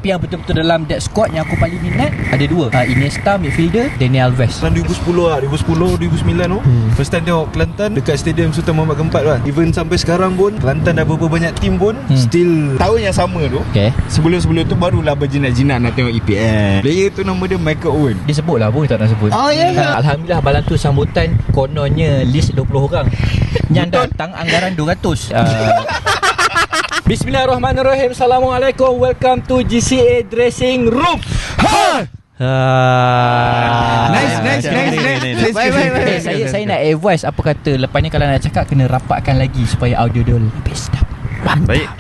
Yang betul-betul dalam that squad yang aku paling minat ada dua, Iniesta midfielder, Dani Alves. Tahun 2010 lah, 2010, 2009 tu first time tengok Kelantan dekat Stadium Sultan Muhammad Keempat kan. Even sampai sekarang pun Kelantan dah berapa banyak tim pun still tahun yang sama tu. Sebelum-sebelum tu barulah berjinak-jinak nak tengok EPL. Player tu nama dia Michael Owen. Dia sebut lah pun tak nak sebut. Alhamdulillah balang tu sambutan kononnya list 20 orang yang datang anggaran 200. Bismillahirrahmanirrahim. Assalamualaikum. Welcome to GCA Dressing Room. Nice. Saya nak advice apa kata lepas ni kalau nak cakap kena rapatkan lagi supaya audio dia lebih sedap. Baik.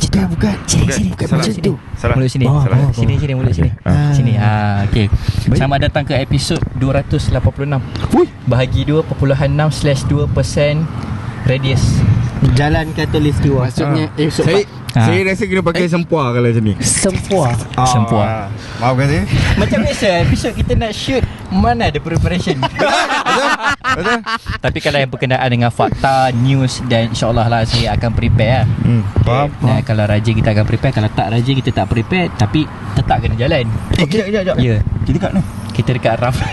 Kita bukan sini macam tu. Mulut sini. Sini mulut sini. Sini. Okey. Selamat datang ke episod 286. Bahagi 2.6/2% radius Jalan Khatulistiwa. Maksudnya saya rasa kena pakai sempua kalau macam ni. Sempua. Maafkan saya. Macam biasa episod kita nak shoot, mana ada preparation. Betul. Tapi kalau yang berkenaan dengan fakta, news, dan insyaAllah lah saya akan prepare lah. Faham. Nah, kalau rajin kita akan prepare, kalau tak rajin kita tak prepare, tapi tetap kena jalan. Kejap. Ya. Kita dekat ni. Kita dekat Rafa.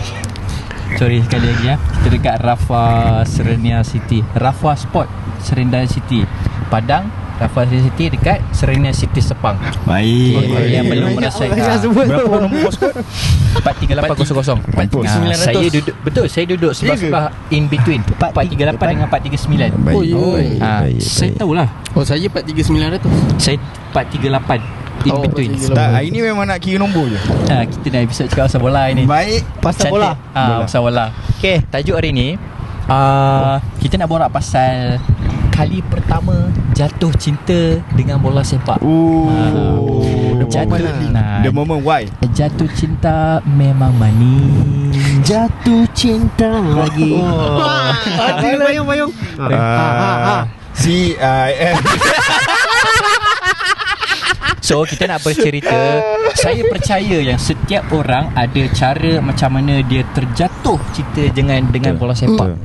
Sorry sekali lagi ya. Kita dekat Rafa Serenia City, Rafa Sport Serendai City, Padang. Rafa City dekat Serenia City Sepang. Baik. Yang belum merasakan. Berapa nombor skor? 43800. Saya duduk, betul, saya duduk sebelah-sebelah in between 438 dengan 439. Baik. Saya tahulah. saya 43900. Saya 438 in between. Hari ni memang nak kira nombor je. Kita nak episode cakap pasal bola ini. Baik. Pasal bola. Pasal bola. Okey, tajuk hari ni kita nak borak pasal kali pertama jatuh cinta dengan bola sepak. The moment why? Jatuh cinta memang manis. Jatuh cinta lagi. Bayang. So kita nak bercerita. Saya percaya yang setiap orang ada cara macam mana dia terjatuh cinta dengan bola sepak.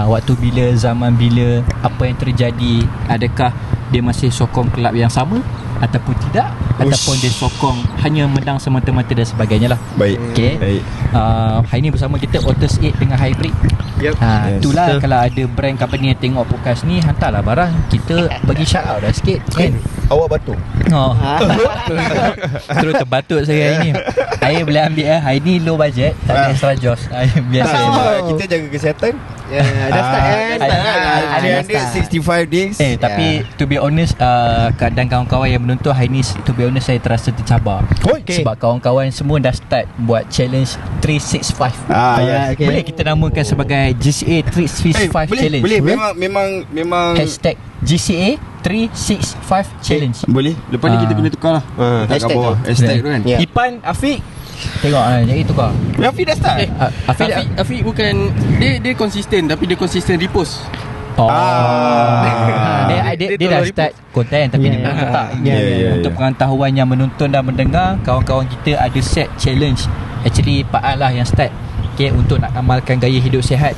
Waktu bila, zaman bila, apa yang terjadi, adakah dia masih sokong kelab yang sama ataupun tidak, ataupun dia sokong hanya menang semata-mata dan sebagainya lah. Baik. Okay. Hari ni bersama kita Otus 8 dengan Hybrid. Itulah kalau ada brand company yang tengok podcast ni, hantarlah barang, kita bagi shout out dah sikit kan. Awak batuk. Terus terbatuk saya hari ni. Saya boleh ambil hari ni low budget, tak ada extra jos. Biasa kita jaga kesihatan. Dah start kan. 365 days. Tapi to be honest, dan kawan-kawan yang menonton hari ni, to be honest saya terasa tercabar. Sebab kawan-kawan semua dah start buat challenge 365. Boleh kita namakan sebagai GCA 365 challenge. Boleh. Memang hashtag GCA 365 challenge. Boleh. Lepas ni kita kena tukar lah. Hashtag tu kan. Ipan, Afiq, tengok jadi tukar. Afiq dah start. Afiq bukan dia konsisten, tapi dia konsisten repost. Dia dah start konten, tapi dia belum letak. Untuk pengetahuan yang menonton dan mendengar, kawan-kawan kita ada set challenge. Actually Pak An lah yang start. Untuk nak amalkan gaya hidup sihat.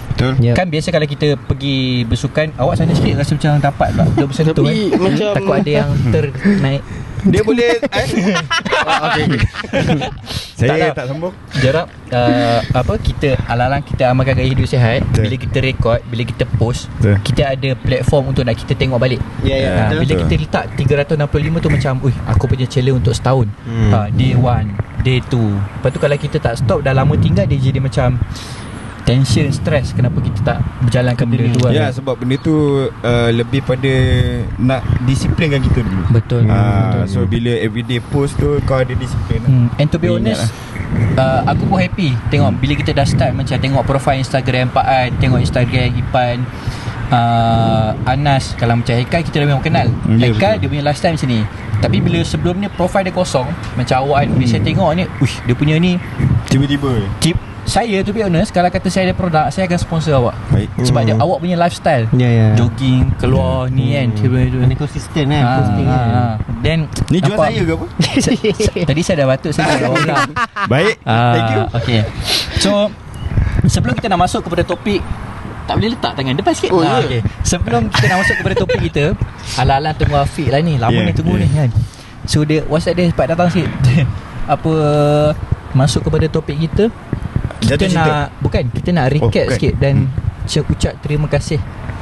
Kan biasa kalau kita pergi bersukan, awak sana sikit rasa macam dapat pula, belum sentuh macam takut ada yang ternaik. Dia boleh okay. Saya tak sambung. Jarab kita alang-alang kita amalkan gaya hidup sihat. Bila kita record, bila kita post, kita ada platform untuk nak kita tengok balik. Bila kita letak 365 tu macam aku punya challenge untuk setahun. Day 1, day 2. Lepas tu kalau kita tak stop, dah lama tinggal, dia jadi macam tension, stress. Kenapa kita tak berjalankan benda tu? Sebab benda tu lebih pada nak disiplinkan kita dulu. Betul. So bila everyday post tu, kau ada disiplin. And to be honest, aku pun happy tengok bila kita dah start. Macam tengok profile Instagram Pak An, tengok Instagram Ipan, Anas. Kalau macam Haikal, kita dah memang kenal. Haikal dia punya lifestyle macam ni. Tapi bila sebelum ni profile dia kosong, macam awak bila saya tengok ni, dia punya ni tiba-tiba saya to be honest, kalau kata saya ada produk, saya akan sponsor awak. Baik. Sebab dia awak punya lifestyle, jogging, keluar ni kan, Ini konsisten kan, posting kan. Then ni jual saya ke apa? Tadi saya dah batuk, saya dah orang. Baik. Thank you. Okay. So sebelum kita nak masuk kepada topik, tak boleh letak tangan depan sikit. Okay. Sebelum kita nak masuk kepada topik kita, alang-alang tunggu Afiq lah ni. Lama ni tunggu ni kan. So dia WhatsApp dia cepat datang sikit. Apa, masuk kepada topik kita. Kita nak recap sikit dan ucap terima kasih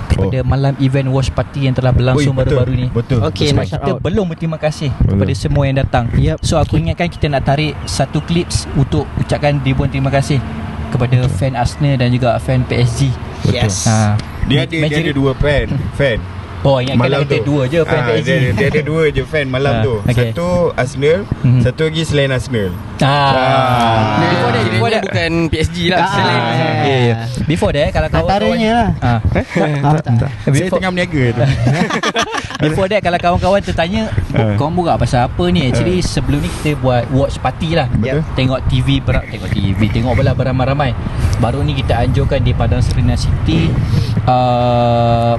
kepada malam event watch party yang telah berlangsung baru-baru ni. Betul. Okay, sebab kita belum berterima kasih kepada semua yang datang. So aku ingatkan kita nak tarik satu clips untuk ucapkan ribuan terima kasih kepada fan Arsenal dan juga fan PSG. Yes. Dia ada dua fan. Oh, ingatkan ada dua je fan PSG. Dia ada dua je fan malam tu. Satu Arsenal, satu lagi selain Arsenal. Before that bukan PSG lah. Before that, kalau kawan-kawan Saya tengah berniaga tu. Before that, kalau kawan-kawan tertanya korang borak pasal apa ni, actually sebelum ni kita buat watch party lah. Tengok TV, tengok bola beramai-ramai. Baru ni kita anjurkan di Padang Serena City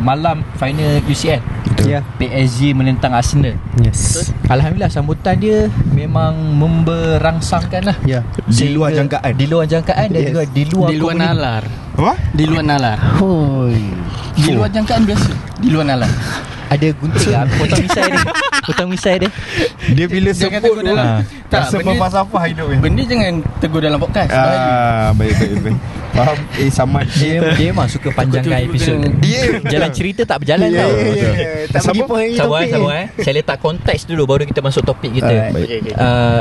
malam final UCL. PSG menentang Arsenal. Alhamdulillah sambutan dia memang memberangsangkan lah. Di luar jangkaan. Di luar jangkaan dan juga di luar nalar. Apa? Di luar nalar. Di luar jangkaan biasa. Di luar nalar. Ada gunting lah. Potong misai dia. Dia bila Jangan sebut tegur dalam rasa berfalsafah hidup ni. Benda jangan tegur dalam podcast. Baik. Faham. Sama dia memang suka panjangkan episod. Jalan cerita tak berjalan tau. Tak pergi point topik. Sabar saya letak konteks dulu baru kita masuk topik kita.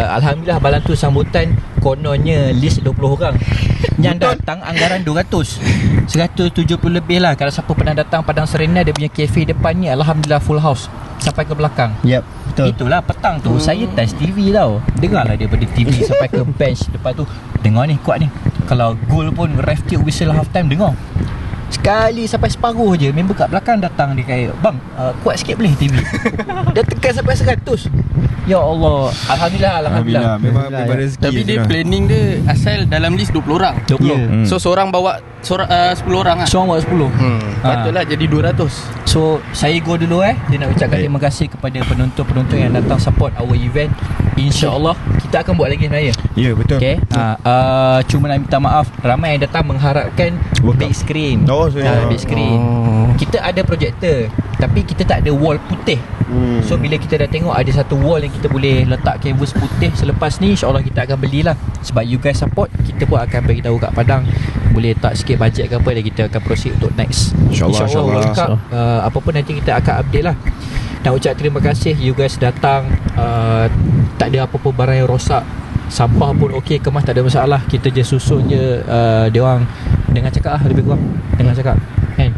Alhamdulillah malam tu sambutan kononnya list 20 orang. Yang datang anggaran 170 lebih lah. Kalau siapa pernah datang Padang Serena, dia punya kafe depan ni alhamdulillah full house sampai ke belakang. Betul. Itulah petang tu saya test TV tau. Dengarlah daripada TV sampai ke bench depan tu. Dengar ni kuat ni. Kalau goal pun ref tiup whistle half time dengar. Sekali sampai separuh je member kat belakang datang dia kata, "Bang, kuat sikit boleh TV." Dia tekan sampai 100. Ya Allah. Alhamdulillah. Memang rezeki. Tapi dia planning dia asal dalam list 20 orang. 20. So seorang bawa 10 orang lah. Seorang buat 10. Patutlah jadi 200. So saya go dulu dia nak ucapkan terima kasih kepada penonton-penonton yang datang support our event. InsyaAllah kita akan buat lagi sebenarnya. Ya, betul. Okay. Cuma nak minta maaf, ramai yang datang mengharapkan big screen. Big screen. Kita ada projektor tapi kita tak ada wall putih. So bila kita dah tengok ada satu wall yang kita boleh letak canvas putih, selepas ni insyaAllah kita akan belilah. Sebab you guys support, kita pun akan beritahu kat Padang boleh tak sikit bajet ke apa, dan kita akan proceed untuk next. InsyaAllah World Cup, apa pun nanti kita akan update lah. Nak ucap terima kasih you guys datang. Tak ada apa-apa barang yang rosak, sampah pun okey, kemas tak ada masalah. Kita je susun je dia orang dengan cakap lebih kurang dengan cakap kan.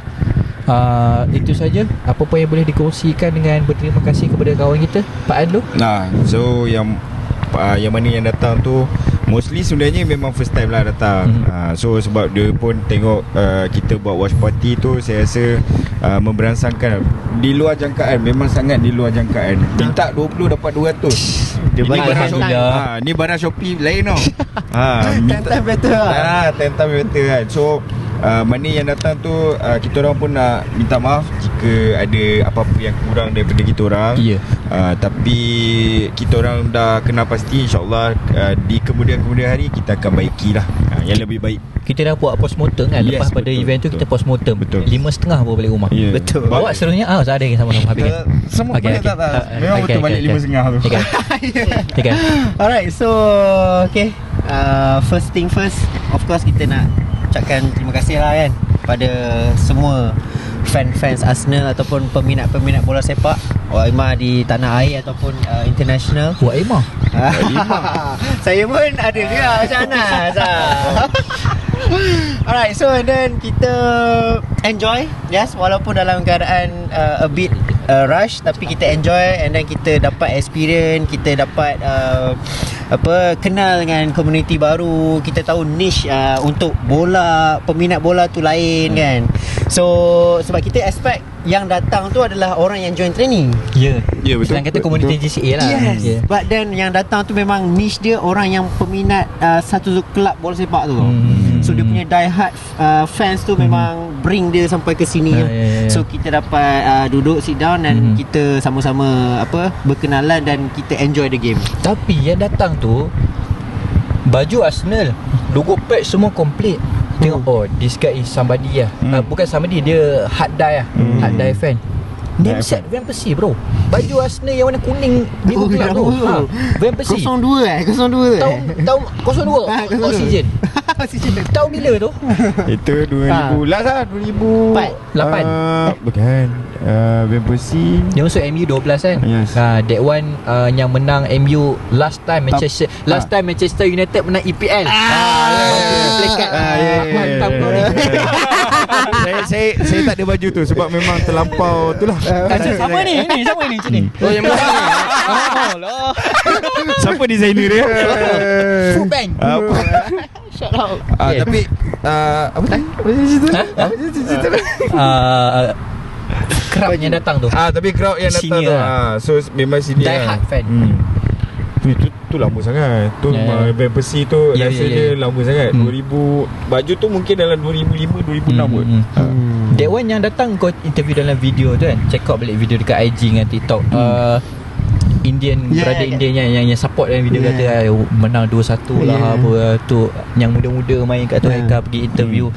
Itu saja. Apa-apa yang boleh dikongsikan dengan berterima kasih kepada kawan kita Pak An dulu. So yang mana yang datang tu mostly sebenarnya memang first time lah datang. So sebab dia pun tengok kita buat watch party tu, saya rasa memberangsangkan di luar jangkaan. Memang sangat di luar jangkaan. Minta 20 dapat 200. Ini barang Shopee. Ni barang Shopee lain tau. 10 times better lah. 10 times better kan. So mana yang datang tu kita orang pun nak minta maaf jika ada apa-apa yang kurang daripada kita orang. Tapi kita orang dah kenal pasti, InsyaAllah di kemudian hari kita akan baikilah yang lebih baik. Kita dah buat postmortem kan. Lepas pada event tu kita postmortem 5.30 baru balik rumah. Betul. Bawa seterusnya ada lagi sama-sama habis kan. Semua boleh tak. Memang betul balik 5.30 tu. Okay. Alright, so okay. First thing first, of course kita nak ucapkan terima kasih lah kan pada semua fans Arsenal ataupun peminat-peminat bola sepak Waimah di tanah air ataupun international. Waimah. Saya pun ada juga macam Anas. Alright, so and then kita enjoy, yes, walaupun dalam keadaan a bit rush, tapi kita enjoy and then kita dapat experience, kita dapat kenal dengan komuniti baru, kita tahu niche untuk bola, peminat bola tu lain kan. So sebab kita expect yang datang tu adalah orang yang join training. Ya, betul. Sekarang kata komuniti GCA lah. Yes. But then yang datang tu memang niche dia orang yang peminat satu kelab bola sepak tu. So dia punya die hard fans tu memang bring dia sampai ke sini. So kita dapat duduk sit down dan kita sama-sama berkenalan dan kita enjoy the game. Tapi yang datang tu baju Arsenal, logo patch semua complete. Tengok, this guy is somebody lah. Bukan somebody, dia hard die lah. Hard die fan. Name set Van Persie bro. Baju Arsenal yang warna kuning Minggu Club tu. Van Persie 02 Tahun 02 Oxygen. Tahun bila tu? Itu 2000 last lah 2008. Bukan Van Persie Dia masuk MU 12 kan. Yes. That one yang menang MU last time Manchester United menang EPL. Mantap kau ni. Saya tak ada baju tu sebab memang terlampau tu lah. Sama ni sini. Oh yang mana ni? Siapa designer dia? Food Bank. Shout out. Tapi apa tadi? Apa cerita tu? Crowd yang datang tu. Tapi crowd yang datang tu. So memang senior. Die hard fan. Tu lama sangat. Tu Van Persie tu rasanya lama sangat. 2000 baju tu mungkin dalam 2005 2006 kot. That one yang datang kau interview dalam video tu kan. Check out balik video dekat IG dengan TikTok. Indian Indian yang support dalam video kata menang 2-1 lah apa tu, yang muda-muda main kat tu Haikal pergi interview.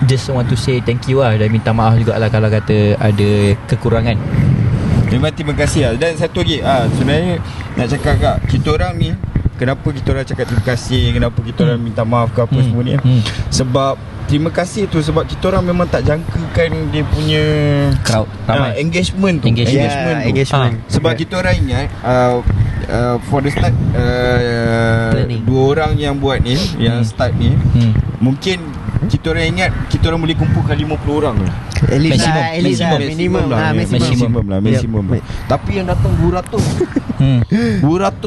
Just want to say thank you lah, dan minta maaf jugalah kalau kata ada kekurangan. Memang terima kasih lah. Dan satu lagi sebenarnya nak cakap kat kita orang ni, kenapa kita orang cakap terima kasih, kenapa kita orang minta maaf ke apa semua ni, sebab terima kasih tu sebab kita orang memang tak jangkakan dia punya crowd ramai, engagement tu. Sebab kita orang ingat for the start dua orang yang buat ni, yang start ni, mungkin kita orang ingat kita orang boleh kumpulkan 50 orang lah. Maximum lah. Tapi yang datang 200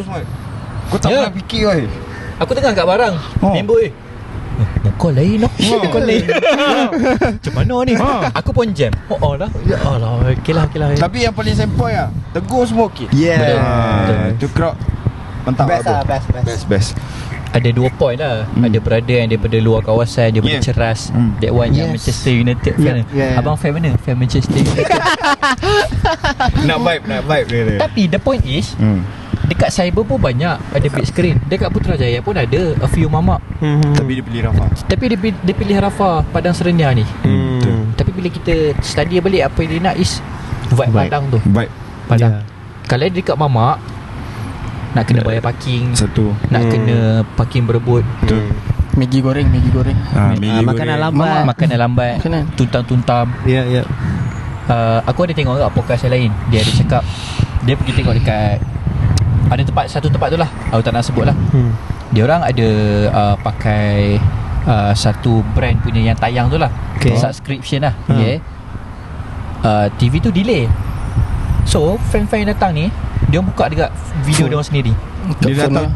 mat. Kau tak pernah fikir weh. Aku tengah kat barang member kau lain lah. Kau lain. Macam mana ni? Aku pun jam. Lah. Ya Allah. Okay lah. Tapi yang paling sempoi lah, tegur semua okey. Tu crowd mantap. Best. Ada 2 point lah. Ada brother yang daripada luar kawasan, dia boleh ceras. That one yang Manchester United fan. Abang fan mana? Fan Manchester United. Nak vibe dia. Tapi the point is, dekat cyber pun banyak ada big screen. Dekat Putrajaya pun ada a few mamak. Tapi dia pilih Rafa. Dia pilih Rafa Padang Serenia ni. Tapi bila kita study balik, apa yang dia nak is vibe Padang tu. Vibe Padang. Kalau dia dekat mamak, nak kena bayar parking. Satu. Nak kena parking berebut. Maggi goreng. Makanan lambat. Tuntam-tuntam. Ya. Aku ada tengok kat podcast yang lain. Dia ada cakap, dia pergi tengok dekat ada satu tempat tu lah, aku tak nak sebut lah. Dia orang ada pakai satu brand punya yang tayang tu lah, subscription lah. TV tu delay. So fan-fan yang datang ni, dia buka dekat video dia orang sendiri. Dia datang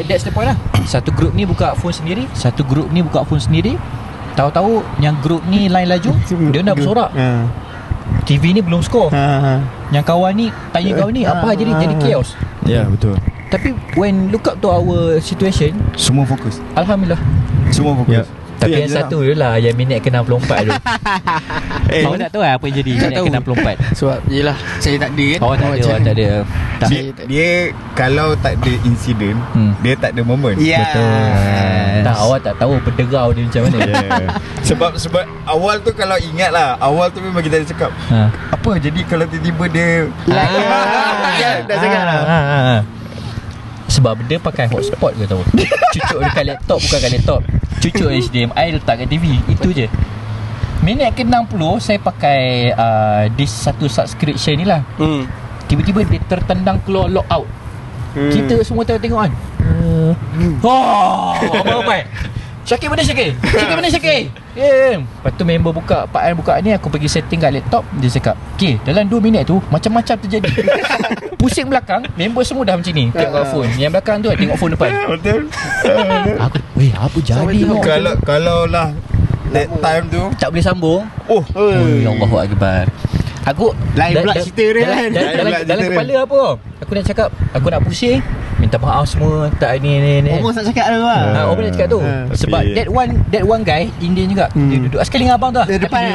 that's the point lah. Satu group ni buka phone sendiri, satu group ni buka phone sendiri. Tahu-tahu yang group ni line laju, dia nak bersorak. TV ni belum skor. Yang kawan ni tanya kawan ni apa jadi chaos. Ya, betul. Tapi when look up to our situation, semua fokus. Alhamdulillah. Semua fokus. Tapi yang satu je lah, yang minit ke-64 tu. Awak tak tahu lah apa yang jadi minit ke-64. Sebab yelah, saya tak ada kan. Awak tak ada. Dia kalau tak ada insiden, dia tak ada moment. Betul. Tak, awak tak tahu penderau dia macam mana. Sebab awal tu kalau ingat lah, awal tu memang kita ada cakap apa jadi kalau tiba-tiba dia dah cakap lah. Sebab dia pakai hotspot ke tahu. Cucuk dekat laptop, bukan kat laptop. Cucuk HDMI letak kat TV. Itu je. Minit ke-60 saya pakai this satu subscription ni lah. Tiba-tiba dia tertendang keluar logout. Kita semua tengok kan. Apa? Syakir mana Syakir? Lepas tu member buka, Pak An buka ni, aku pergi setting kat laptop. Dia cakap, okay, dalam 2 minit tu macam-macam terjadi. Pusing belakang, member semua dah macam ni, tengok phone. Yang belakang tu tengok phone depan. Betul. Aku, apa jadi ni? Kalau lah that time tu tak boleh sambung. Allahu Akbar. Aku lain pula cerita dia kan. Dalam kepala apa? Aku nak cakap, aku nak pusing, minta maaf semua, tak ni. Almost nak cakap tu lah. Almost nak cakap tu. Sebab that one guy Indian juga. Dia duduk sekali dengan abang tu lah. Di depan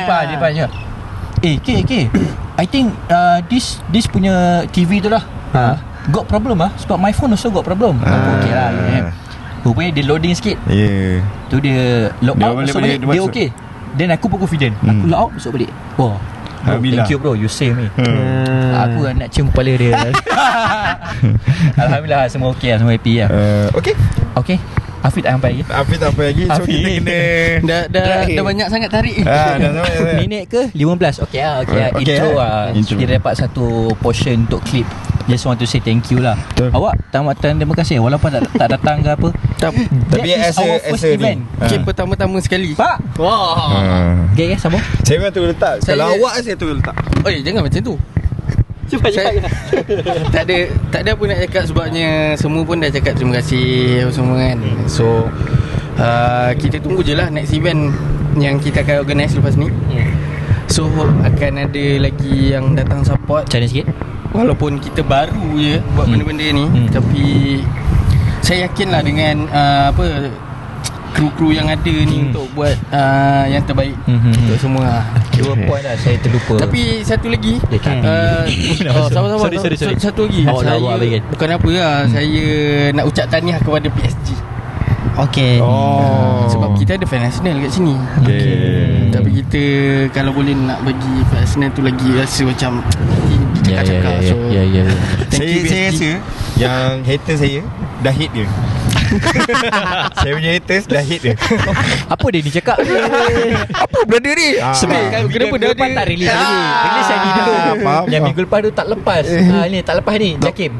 je. K, I think this punya TV tu lah got problem lah. Sebab my phone also got problem. Aku okay lah. Rupanya dia loading sikit. Tu dia log out, masuk balik, dia okay. Then aku pun confident. Aku lock out, masuk balik. Wah, Alhamdulillah. thank you bro, you save me. Aku nak cium kepala dia. Alhamdulillah, semua okey lah, semua happy lah. Okay, Hafid tak sampai lagi. Hafid tak sampai lagi. So kita kena Dah banyak sangat tarik. dah sampai. Minit ke 15? Okay lah, intro lah. Kita dapat satu portion untuk clip. Just want to say thank you lah. Awak tamatan terima kasih walaupun tak datang ke apa. Tapi That is our first event. Okay, pertama-tama sekali. Pak. Okay, sambung. Saya memang tu letak. Kalau awak saya tu letak. Oi, jangan macam tu. Cuba cakap. Tak ada apa nak cakap sebabnya semua pun dah cakap terima kasih apa semua kan. So kita tunggu je lah next event yang kita akan organise lepas ni. So akan ada lagi yang datang support. Challenge sikit. Walaupun kita baru je buat benda-benda ni, tapi saya yakinlah dengan kru-kru yang ada ni untuk buat yang terbaik untuk semua. 2 point lah saya terlupa. Tapi satu lagi, sabar. Sorry. Satu lagi. Saya bukan apa lah, saya nak ucap tahniah kepada PSG. Okay. Sebab kita ada fan national kat sini. Tapi kita kalau boleh nak bagi fan national tu lagi rasa macam cakap-cakap. So Saya rasa yang hater saya dah hate dia. Saya punya haters dah hate dia. Apa dia ni cakap? Apa benda ni? Sebab kenapa dia lepas tak release lagi? Release lagi dulu. Yang minggu lepas tu tak lepas. Ni tak lepas ni Jakim.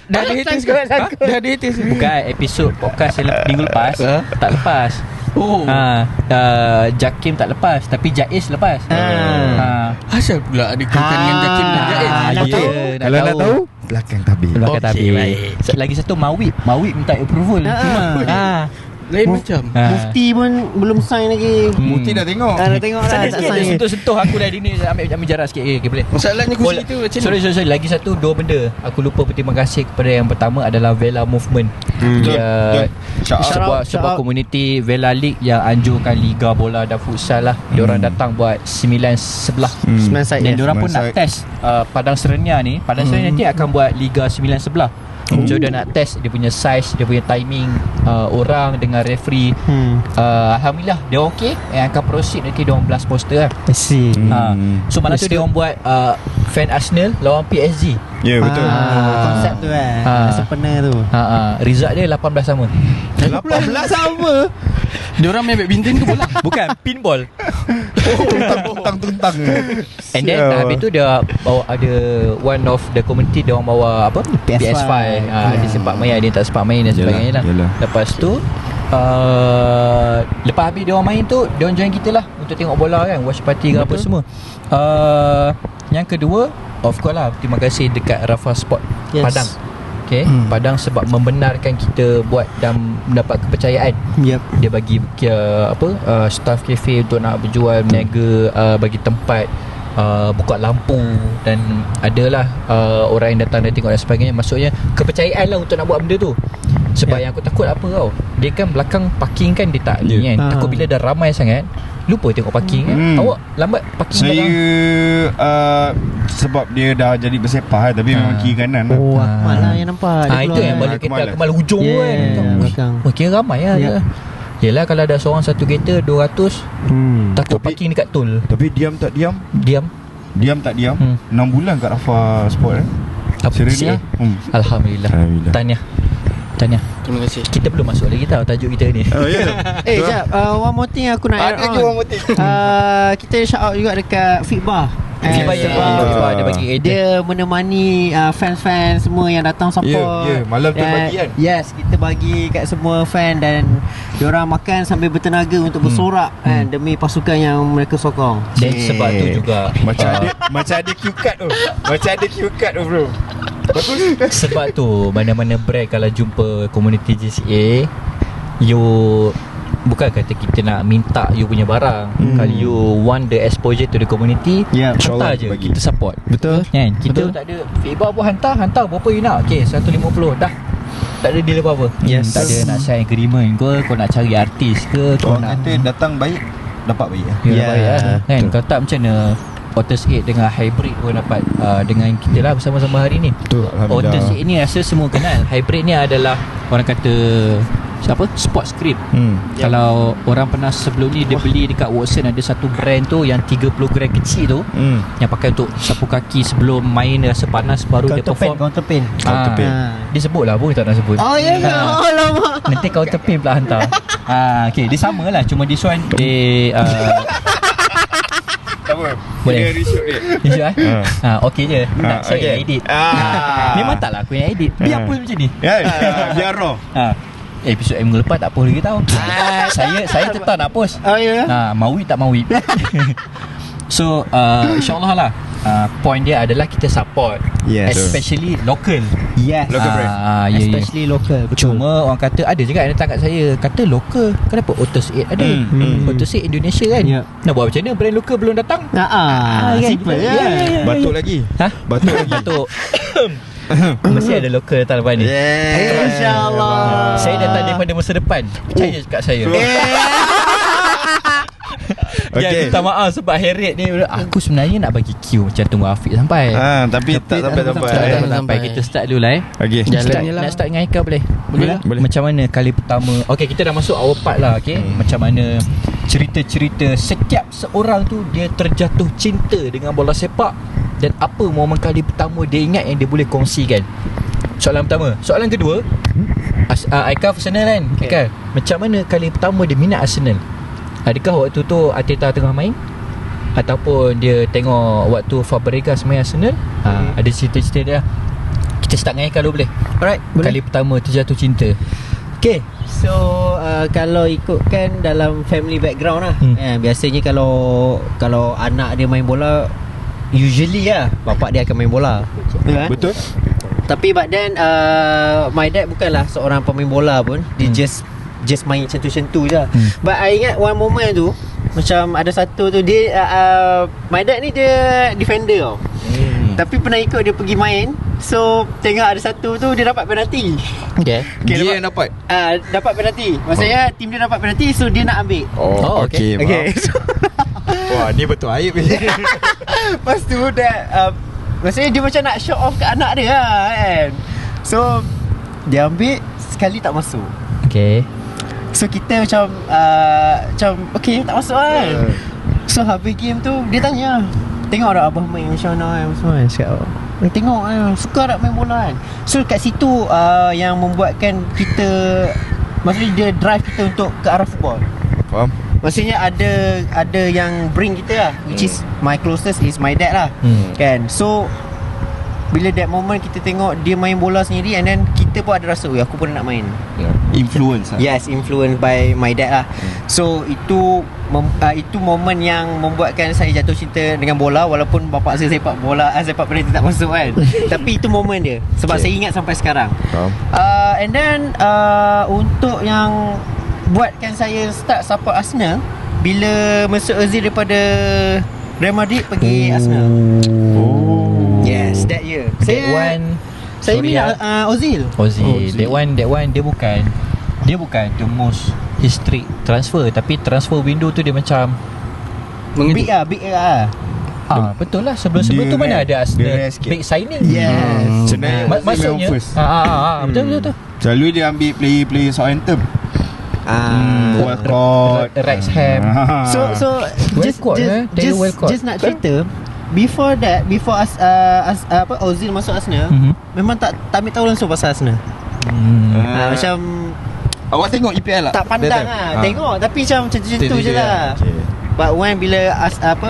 Dah ada haters ke? Dah ada haters. Bukan episod podcast yang minggu lepas tak lepas. Jakim tak lepas, tapi Jaiz lepas. Asal pula ada kaitan dengan Jakim dan Jaiz? Kalau nak tahu belakang tabir. Baik. Lagi satu Mawib minta approval. Lain macam Mufti pun belum sign lagi. Mufti dah tengok. Dah tengok dah. Tak sign. Sentuh aku dah ni ambil jarak sikit. Okay, boleh. Masalahnya kursi tu macam ni. Sorry. Lagi satu 2 benda. Aku lupa berterima kasih kepada yang pertama adalah Vela Movement. Dia sebuah komuniti Vela League yang anjurkan liga bola dan futsal lah. Diorang datang buat 9 sebelah. Dan diorang pun nak test Padang Serenia ni. Padang Serenia nanti akan buat liga 9 sebelah. So dia nak test dia punya size, dia punya timing, orang dengan referee. Alhamdulillah dia okey. Akan proceed nanti dia orang blast poster lah. I see. So malam tu dia orang buat fan Arsenal lawan PSG. Ya betul. Konsep tu sempena tu. Result dia 18 sama. 18 sama. Diorang main badminton ke bola? Bukan, pinball. Tuntang. And then habis tu dia bawa ada one of the community dia orang bawa apa? PS5. Dia sempat main, dia tak sempat main dan sebagainya lah. Lepas tu lepas habis dia orang main tu, dia orang join kita lah untuk tengok bola kan, watch party ke apa semua. Yang kedua, of course lah, terima kasih dekat Rafa Sport Padang. Okay, Padang sebab membenarkan kita buat dan mendapat kepercayaan. Dia bagi staff cafe untuk nak berjual, meniaga, bagi tempat, buka lampu, dan adalah orang yang datang dan tengok dan sebagainya. Maksudnya kepercayaan lah untuk nak buat benda tu. Sebab yang aku takut apa tau, dia kan belakang parking kan dia tak ni kan. Takut bila dah ramai sangat lupa tengok parking kan. Awak lambat parking saya sebab dia dah jadi bersepah tapi memang kiri kanan lah. Akmal lah yang nampak. Itu yang balik kereta Akmal hujung kan. Kira ramai lah. Yelah kalau ada seorang satu kereta 200 takut parking dekat tol. Tapi diam tak diam? Diam tak diam 6 bulan kat Rafa Sport Serenia. Alhamdulillah. Tahniah. Terima kasih. Kita belum masuk lagi tau tajuk kita ni. Sekejap, one more thing aku nak add on. Kita shout out juga dekat Fitbah. Dia bagi dia menemani fans-fans semua yang datang support. Malam tu bagi kan. Yes, kita bagi kat semua fan dan diorang makan sambil bertenaga untuk bersorak kan, demi pasukan yang mereka sokong. Dan sebab tu juga macam ada cue card tu. Macam ada cue card tu bro. Sebab tu mana-mana brand kalau jumpa community JCA, you bukan kata kita nak minta you punya barang. Kalau you want the exposure to the community, hantar je bagi. Kita support. Betul kan? Kita tak ada feedback pun, hantar berapa you nak. Okay, 150 dah. Tak ada deal apa-apa. Tak ada nak sign agreement ke, kau nak cari artis ke, kau nak kata datang baik dapat baik lah. Baik lah kan. Kalau tak macam mana Otters 8 dengan Hybrid pun dapat dengan kita lah bersama-sama hari ni. Betul, Otters 8 ni rasa semua kenal. Hybrid ni adalah orang kata siapa? Sport Script. Kalau orang pernah sebelum ni dia beli dekat Watson, ada satu brand tu yang 30 gram kecil tu, yang pakai untuk sapu kaki sebelum main rasa panas baru dia perform. Counter pain. Dia sebut lah pun tak nak sebut. Oh ya ke? Alamak. Nanti counter pain pula hantar. Okay, dia sama lah, cuma this one dia boleh dia okey je. Tak, saya yang edit. Memang taklah aku yang edit. Biar apa macam ni. Biar raw. Episod minggu lepas tak post lagi tau. Saya tetap nak post. Oh ya. Maui tak maui. So InsyaAllah lah, point dia adalah kita support, especially local. Yes, local brand. Especially local. Betul. Cuma orang kata, ada juga yang datang kat saya kata local, kenapa Otus 8 ada? Otus 8 Indonesia kan. Nak buat macam mana brand local belum datang? Simple kan. Batuk lagi. Batuk lagi. Batuk. Mesti ada local datang lepas ni. InsyaAllah. Saya datang daripada masa depan. Percaya kat saya. Okay. Minta maaf sebab Harriet ni, aku sebenarnya nak bagi cue macam tunggu Afiq sampai. Tapi tak sampai. Kita start dulu lah. Okay. Nak start dengan Aika boleh? Boleh. Macam mana kali pertama? Okay, kita dah masuk our part lah. Okay. Macam mana cerita-cerita setiap seorang tu dia terjatuh cinta dengan bola sepak, dan apa momen kali pertama dia ingat yang dia boleh kongsikan. Soalan pertama. Soalan kedua, Aika Arsenal kan? Okay. Macam mana kali pertama dia minat Arsenal? Adakah waktu tu Arteta tengah main, ataupun dia tengok waktu Fabregas main Arsenal? Ada cerita-cerita dia. Kita start dengan Aika dulu boleh? Alright, boleh. Kali pertama terjatuh cinta. Okay, so kalau ikutkan dalam family background lah, biasanya kalau anak dia main bola, usually lah bapak dia akan main bola. Betul. Tapi but then my dad bukanlah seorang pemain bola pun. Dia just main centu-centu je. But I ingat one moment tu, macam ada satu tu dia my dad ni dia defender tau. Tapi pernah ikut dia pergi main. So tengok ada satu tu dia dapat penalti. Okay, dia yang dapat dapat penalti. Maksudnya tim dia dapat penalti, so dia nak ambil. Okay. Wah, ni betul aib ni. Lepas tu dah maksudnya dia macam nak show off kat anak dia lah kan. So dia ambil, sekali tak masuk. Okay. So kita macam okay, tak masuk kan. So habis game tu dia tanya, tengok tak abah main macam mana semua. Cakap, tengok suka tak main bola kan. So kat situ yang membuatkan kita, maksudnya dia drive kita untuk ke arah football. Faham? Maksudnya ada yang bring kita lah, which is my closest is my dad lah. Kan. So bila that moment kita tengok dia main bola sendiri, and then kita pun ada rasa, aku pun nak main. Influence lah. Yes, influenced by my dad lah. So itu momen yang membuatkan saya jatuh cinta dengan bola, walaupun bapak saya sepak bola, sepak penalti tak masuk kan. Tapi itu momen dia, sebab saya ingat sampai sekarang. And then untuk yang buatkan saya start support Arsenal, bila Mesut Ozil daripada Real Madrid pergi Arsenal. Yes, that year. Saya minat Ozil. That one dia bukan the most historic transfer, tapi transfer window tu dia macam big lah. Betul lah. Sebelum tu mana ada Arsenal big signing. Yes. Maksudnya betul. Selalu dia ambil player Southampton. Walcott, Wrexham. So just nak cerita, before Ozil masuk Arsenal, memang tak ambil tahu langsung pasal Arsenal. Macam awak tengok EPL lah? Tak pandang lah. Tengok, tapi macam tu je lah. But when bila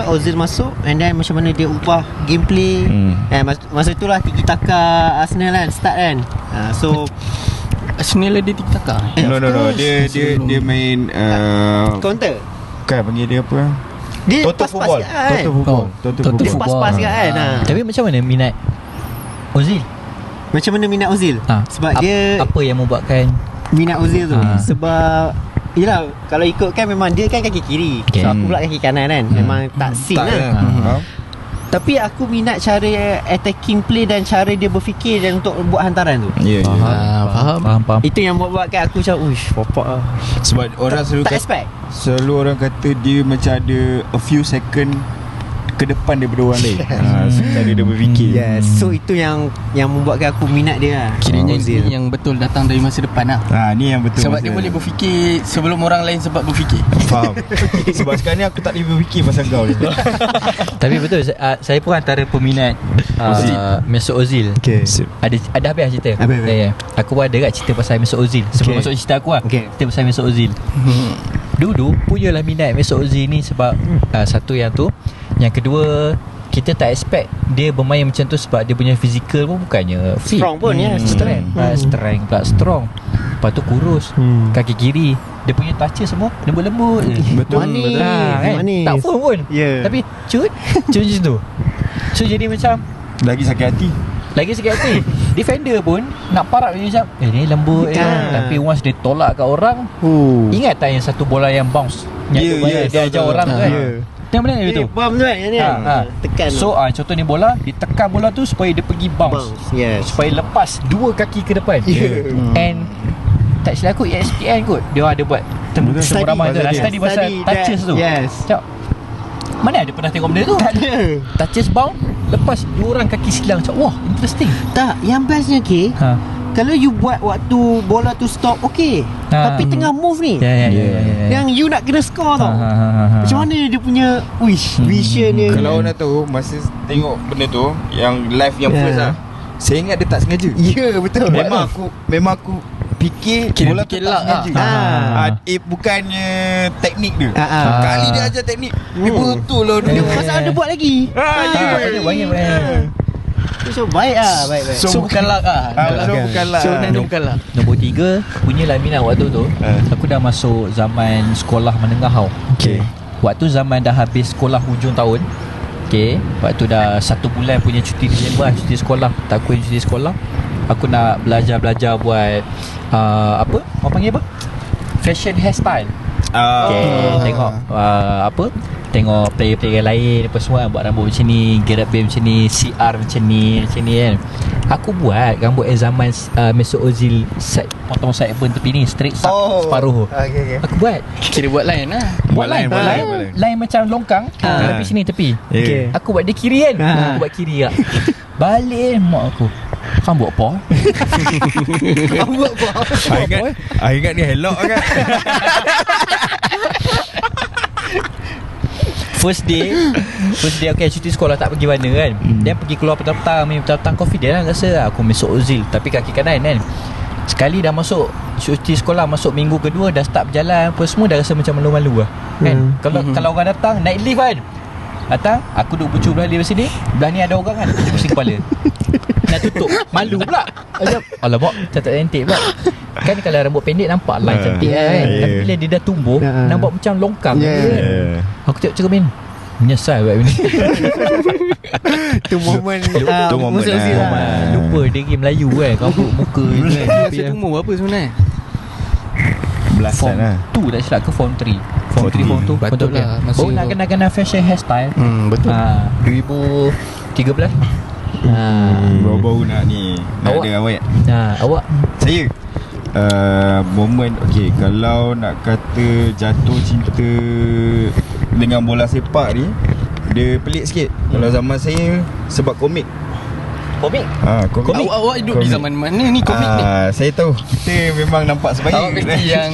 Ozil masuk, and then macam mana dia ubah gameplay, masa itulah tiki taka Arsenal kan start kan. So Arsenal ada tiki taka. No. Dia main counter. Bukan, panggil dia apa? Dia Total football. Dia pas-pas kan. Tapi macam mana minat Ozil? Macam mana minat Ozil? Sebab dia apa yang membuatkan minat Ozil tu? Sebab yelah, kalau ikutkan memang dia kan kaki kiri, so aku pula kaki kanan kan. Memang tak sync lah. Tapi aku minat cara attacking play dan cara dia berfikir dan untuk buat hantaran tu. Faham. Itu yang buatkan aku macam popak lah. Sebab orang tak expect. Selalu orang kata dia macam ada a few second ke depan daripada orang lain. Cara dia berfikir. Yes. So itu yang membuatkan aku minat dia lah. Kiranya ni yang betul datang dari masa depan lah. Ni yang betul. Sebab dia boleh berfikir sebelum orang lain sempat berfikir. Faham. Sebab sekarang ni aku tak boleh berfikir pasal kau ni. Tapi betul, saya pun antara peminat Mesut Ozil. Okay. Ada habis cerita. Habis. Ya. Aku pun ada kat cerita pasal Mesut Ozil. Sebelum masuk cerita aku lah, cerita pasal Mesut Ozil. Dulu punyalah minat Mesut Ozil ni sebab satu yang tu. Yang kedua, kita tak expect dia bermain macam tu sebab dia punya fizikal pun bukannya fit. Strong pun ya. Strength pula strong. Lepas tu kurus. Kaki kiri dia punya touch semua lembut-lembut. Betul. Manis. Kan? Manis. Tak firm pun. Tapi cut macam tu. So jadi macam Lagi sakit hati. Defender pun nak parap dia macam ni lembut tapi once dia tolak kat orang, ingat tak yang satu bola yang bounce yang dia ajar orang tu kan. Yang mana dia tu? Bom tu kan ni. Tekan. So contoh ni bola, ditekan bola tu supaya dia pergi bounce. Yes. Supaya lepas dua kaki ke depan. And tak silap aku ESPN kot, dia ada buat temu ramai tu. Study pasal touches tu. Yes. Cak, mana ada pernah tengok benda tu? Tak ada. Touches bounce, lepas dua orang kaki silang. Cak, wah interesting. Tak, yang bestnya kalau you buat waktu bola tu stop, tapi tengah move ni, yang you nak kena score tau. Macam mana dia punya vision dia. Kalau nak tahu, masa tengok benda tu, yang live yang first lah, saya ingat dia tak sengaja. Ya, betul. Memang aku fikir bola tu tak sengaja. Bukannya teknik dia. Kali dia ajar teknik, betul lah dia. Pasal ada buat lagi. Banyak. So baik lah. So bukan luck lah. Bukan luck. Nombor 3, punyalah minat waktu tu. Aku dah masuk zaman sekolah menengah tau. Waktu zaman dah habis sekolah hujung tahun. Waktu dah 1 bulan punya cuti Disember, cuti sekolah. Tak aku cuti sekolah, aku nak belajar buat apa? Orang panggil apa? Fashion hairstyle. Tengok tengok player-player lain apa semua buat rambut macam ni, get up band macam ni, CR macam ni kan. Aku buat rambut zaman Mesut Ozil potong side burn tepi ni, straight separuh. Aku buat. Kira buat line lah. Buat line macam longkang, tapi sini tepi. Aku buat dia kiri kan. Aku buat kiri tak. Balik mak aku, kamu buat apa? Kamu buat apa? I ingat ni helok kan. First day cuti sekolah tak pergi mana kan. Dia pergi keluar petang-petang confident lah rasa aku Mesut Ozil tapi kaki kanan kan. Sekali dah masuk cuti sekolah, masuk minggu kedua, dah start berjalan apa semua, dah rasa macam malu-malu lah kan. Kalau orang datang naik lift kan, datang aku duduk pucuk belah lift sini, belah ni ada orang kan, dia pusing kepala nak tutup, malu pula. Alamak, tak cantik pula kan. Kalau rambut pendek nampak line cantik kan. Tapi bila dia dah tumbuh, nampak macam longkang kan. Aku tengok cermin, menyesal buat benda. Tu momen Mesut Ozil lah. Lupa dia game Melayu kan, kabut muka kan. Masa umur berapa sebenarnya? Belasan lah. Tu tak silap ke form 3. Form 3, form 2 Betul lah. Baru nak kena fashion hairstyle. Betul. 2013. Baru-baru nak ni, nak Awak? ada awet. Awak? Saya momen kalau nak kata jatuh cinta dengan bola sepak ni, dia pelik sikit. Kalau zaman saya sebab komik. Komik? Komik. Awak hidup di zaman mana ni komik ni? Saya tahu. Kita memang nampak sebaya. Awak mesti yang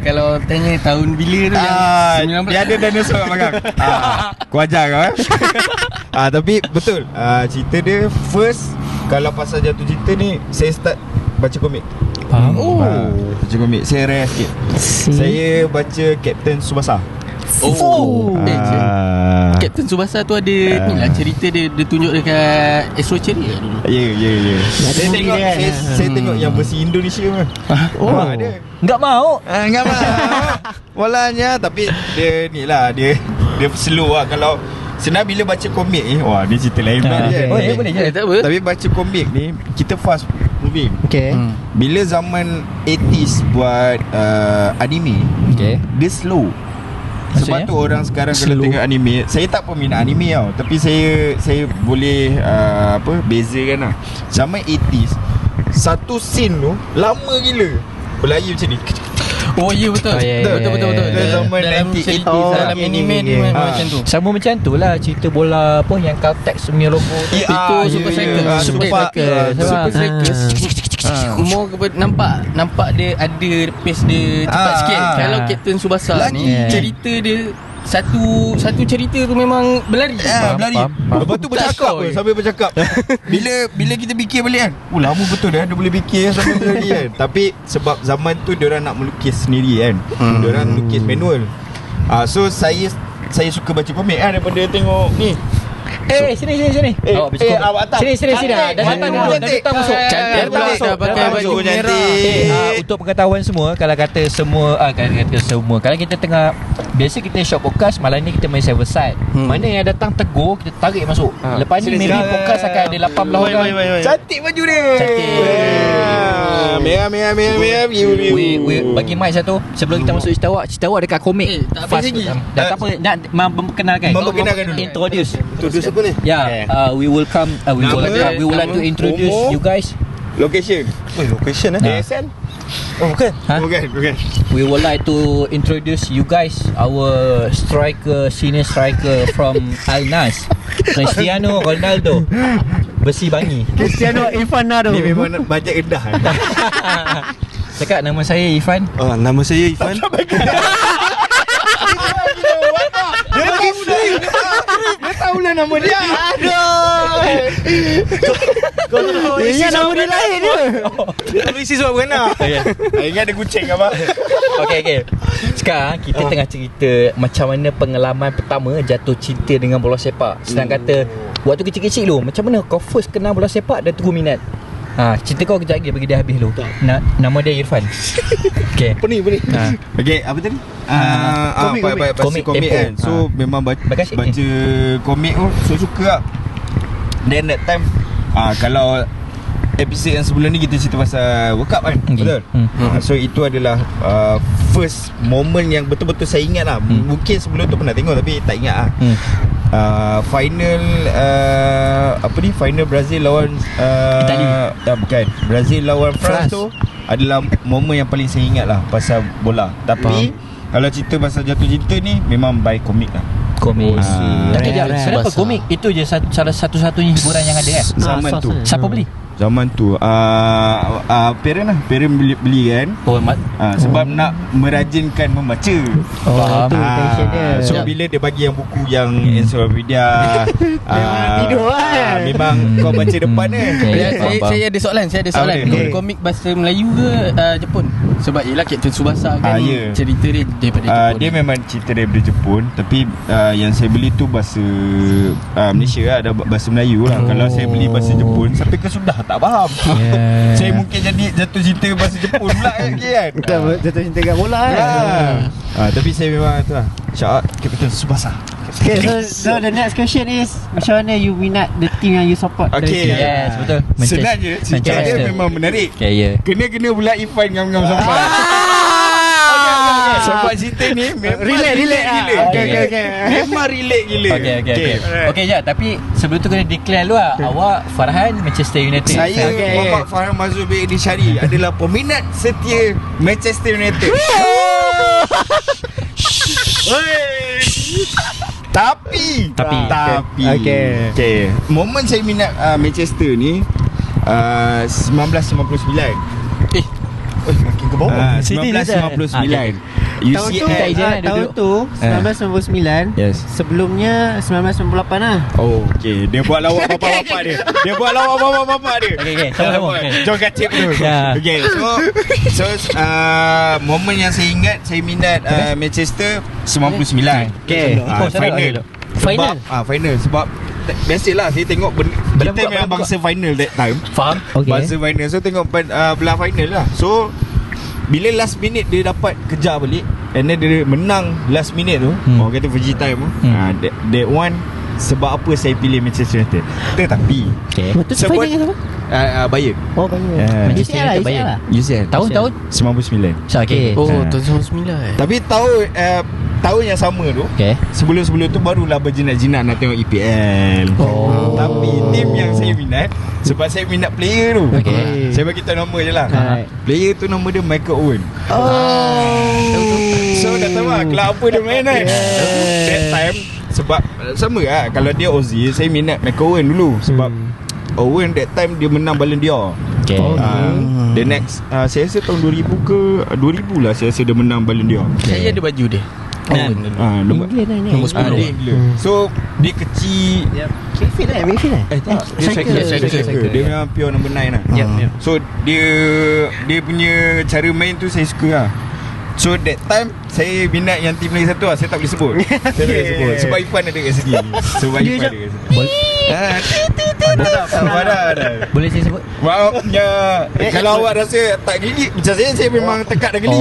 kalau tanya tahun bila tu yang 19. Dia ada dinosaur kat belakang. Aku ajar kau tapi betul. Cerita dia first, kalau pasal jatuh cinta ni, saya start baca komik. Baca komik. Saya rare sikit. Saya baca Captain Tsubasa. Captain Tsubasa tu ada ni lah cerita dia tunjuk dekat Astro Cherry dulu. Ya. Saya tengok yang versi Indonesia pun. Ada. Enggak mau. Enggak mau. Walanya, tapi dia ni lah, dia slow lah. Kalau senang bila baca komik ni, wah dia cerita lain pula dia. Boleh je. Tak apa. Tapi baca komik ni kita fast moving. Bila zaman 80s buat anime, dia slow. Sebab tu orang sekarang kalau tengok anime, saya tak peminat anime tau, tapi saya boleh bezakan lah. Zaman 80s, satu scene tu lama gila, berlayar macam ni. Oh ya betul. Betul. Dalam cerita dalam anime dia memang macam tu. Sama macam tu lah cerita bola apa yang Caltex punya logo tu. Itu Super Strikers. Super Strikers. More kepada nampak dia ada pace dia cepat sikit. Kalau Captain Tsubasa ni cerita dia satu cerita tu memang berlari. Berlari. Lepas tu bercakap sambil bercakap. Bila kita fikir balik kan, lama betul dia boleh fikir sambil berlari kan. Tapi sebab zaman tu diorang nak melukis sendiri kan. Diorang lukis manual. So saya suka baca komik kan daripada tengok ni. Sini. Awak tak. Sini. Dah datang masuk. Cantik pula dah pakai baju merah. Untuk pengetahuan semua, kalau kita tengah biasa kita short podcast, malam ni kita main seven side. Mana yang datang tegur, kita tarik masuk. Lepas ni maybe podcast akan ada 18 orang. Cantik baju dia. Merah. Bagi mic satu sebelum kita masuk cerita awak dekat komik. Tak habis lagi. Dah tak apa, nak memperkenalkan dulu. Introduce apa ni? we would like to introduce you guys. Location. Location ASN. Oh bukan. Bukan. We would like to introduce you guys our senior striker from Al Nassr, Cristiano Ronaldo. Besi Bangi. Cristiano Ivanado. Ni memang bajet rendah. Cakap nama saya Ifan. Nama saya Ifan. Dia tahulah nama dia. Kau ingat nama dia lain dia. Dia isi sebab bukan Ingat ada kucing apa? Okay. Sekarang kita tengah cerita macam mana pengalaman pertama jatuh cinta dengan bola sepak. Senang kata, waktu kecil-kecil tu, macam mana kau first kenal bola sepak dan terus minat? Cerita kau kejap lagi bagi dia habis dulu. Nama dia Irfan. Okay. Apa ni? Okay, apa tadi? Komik kan. So memang baca komik tu, so suka lah. Then that time kalau episod yang sebelum ni kita cerita pasal World Cup kan. Betul? So itu adalah first moment yang betul-betul saya ingat lah. Mungkin sebelum tu pernah tengok tapi tak ingat lah. Final final Brazil lawan Italy. Bukan, Brazil lawan France tu adalah momen yang paling saya ingat lah pasal bola. Tapi kalau cerita pasal jatuh cinta ni memang by komik lah. Komik. Tapi kenapa komik? Itu je salah satu-satunya hiburan yang ada kan. Zaman tu siapa beli? Zaman tu parent beli kan. Sebab nak merajinkan membaca. Faham. So bila dia bagi yang buku yang encyclopedia tidur kan. Memang kau baca depan kan. Saya ada soalan. Komik bahasa Melayu ke Jepun? Sebab yelah Captain Tsubasa kan cerita dia daripada Jepun. Dia memang cerita daripada Jepun. Tapi yang saya beli tu bahasa Malaysia lah, ada bahasa Melayu lah. Kalau saya beli bahasa Jepun sampai ke sudah tak faham. Saya mungkin jadi jatuh cinta bahasa Jepun pula kan. Jatuh cinta kat bola kan. Tapi saya memang tu lah, shout out Captain Tsubasa. Okay, so the next question is, macam mana you minat the team yang you support? Okay, yes, betul. Senang je, cerita dia memang menarik. Kena pula Ifan ngam-ngam sampai. Sebab cerita ni relate gila. Okay. Memang relate gila. Okay, tapi sebelum tu kena declare dulu lah. Awak Farhan Manchester United. Saya Muhammad Farhan Mazhur bin Edi Syari adalah peminat setia Manchester United. Tapi okay. Momen saya minat Manchester ni 1959. Makin ke bawah. 1959. Tahun tu 1999. Yes. Sebelumnya 1998 lah. Oh, okay. Dia buat lawak bapak-bapak dia. Okay. Sama-sama. Jom kacip tu. Okay. So momen yang saya ingat, saya minat Manchester 99. Okay. Final. Sebab biasalah saya tengok kita memang bangsa final that time. Faham? Bangsa final. So tengok belah final lah. So bila last minute dia dapat kejar balik, and then dia menang last minute tu, orang kata Fuji time tu, that one sebab apa saya pilih Manchester United. Tetapi sebab Bayern. Manchester United Bayern. Tahun 99. Okay. Tahun 99. Tapi tahu tahun yang sama tu, sebelum-sebelum tu barulah berjinak-jinak nak tengok EPL. Tapi tim yang saya minat, sebab saya minat player tu, saya bagi tahu nama je lah. Player tu nama dia Michael Owen. So dah tahu lah kelab apa dia main kan. That time sebab sama lah, kalau dia Ozil, saya minat Michael Owen dulu. Sebab Owen that time dia menang Ballon d'Or. The next saya rasa tahun 2000 ke 2000 lah, saya rasa dia menang Ballon d'Or. Saya ada baju dia. Nombor 10. So dia kecil. Midfield tak, dia striker. Dia memang pure number 9 lah. So dia punya cara main tu saya suka lah. So that time saya minat yang tim lagi satu lah. Saya tak boleh sebut. Saya tak boleh sebut sebab Ifan ada kat sini. Sebab Ifan ada kat sini. Boleh saya sebut? Maafnya kalau awak rasa tak geli, macam saya memang tekak dah geli.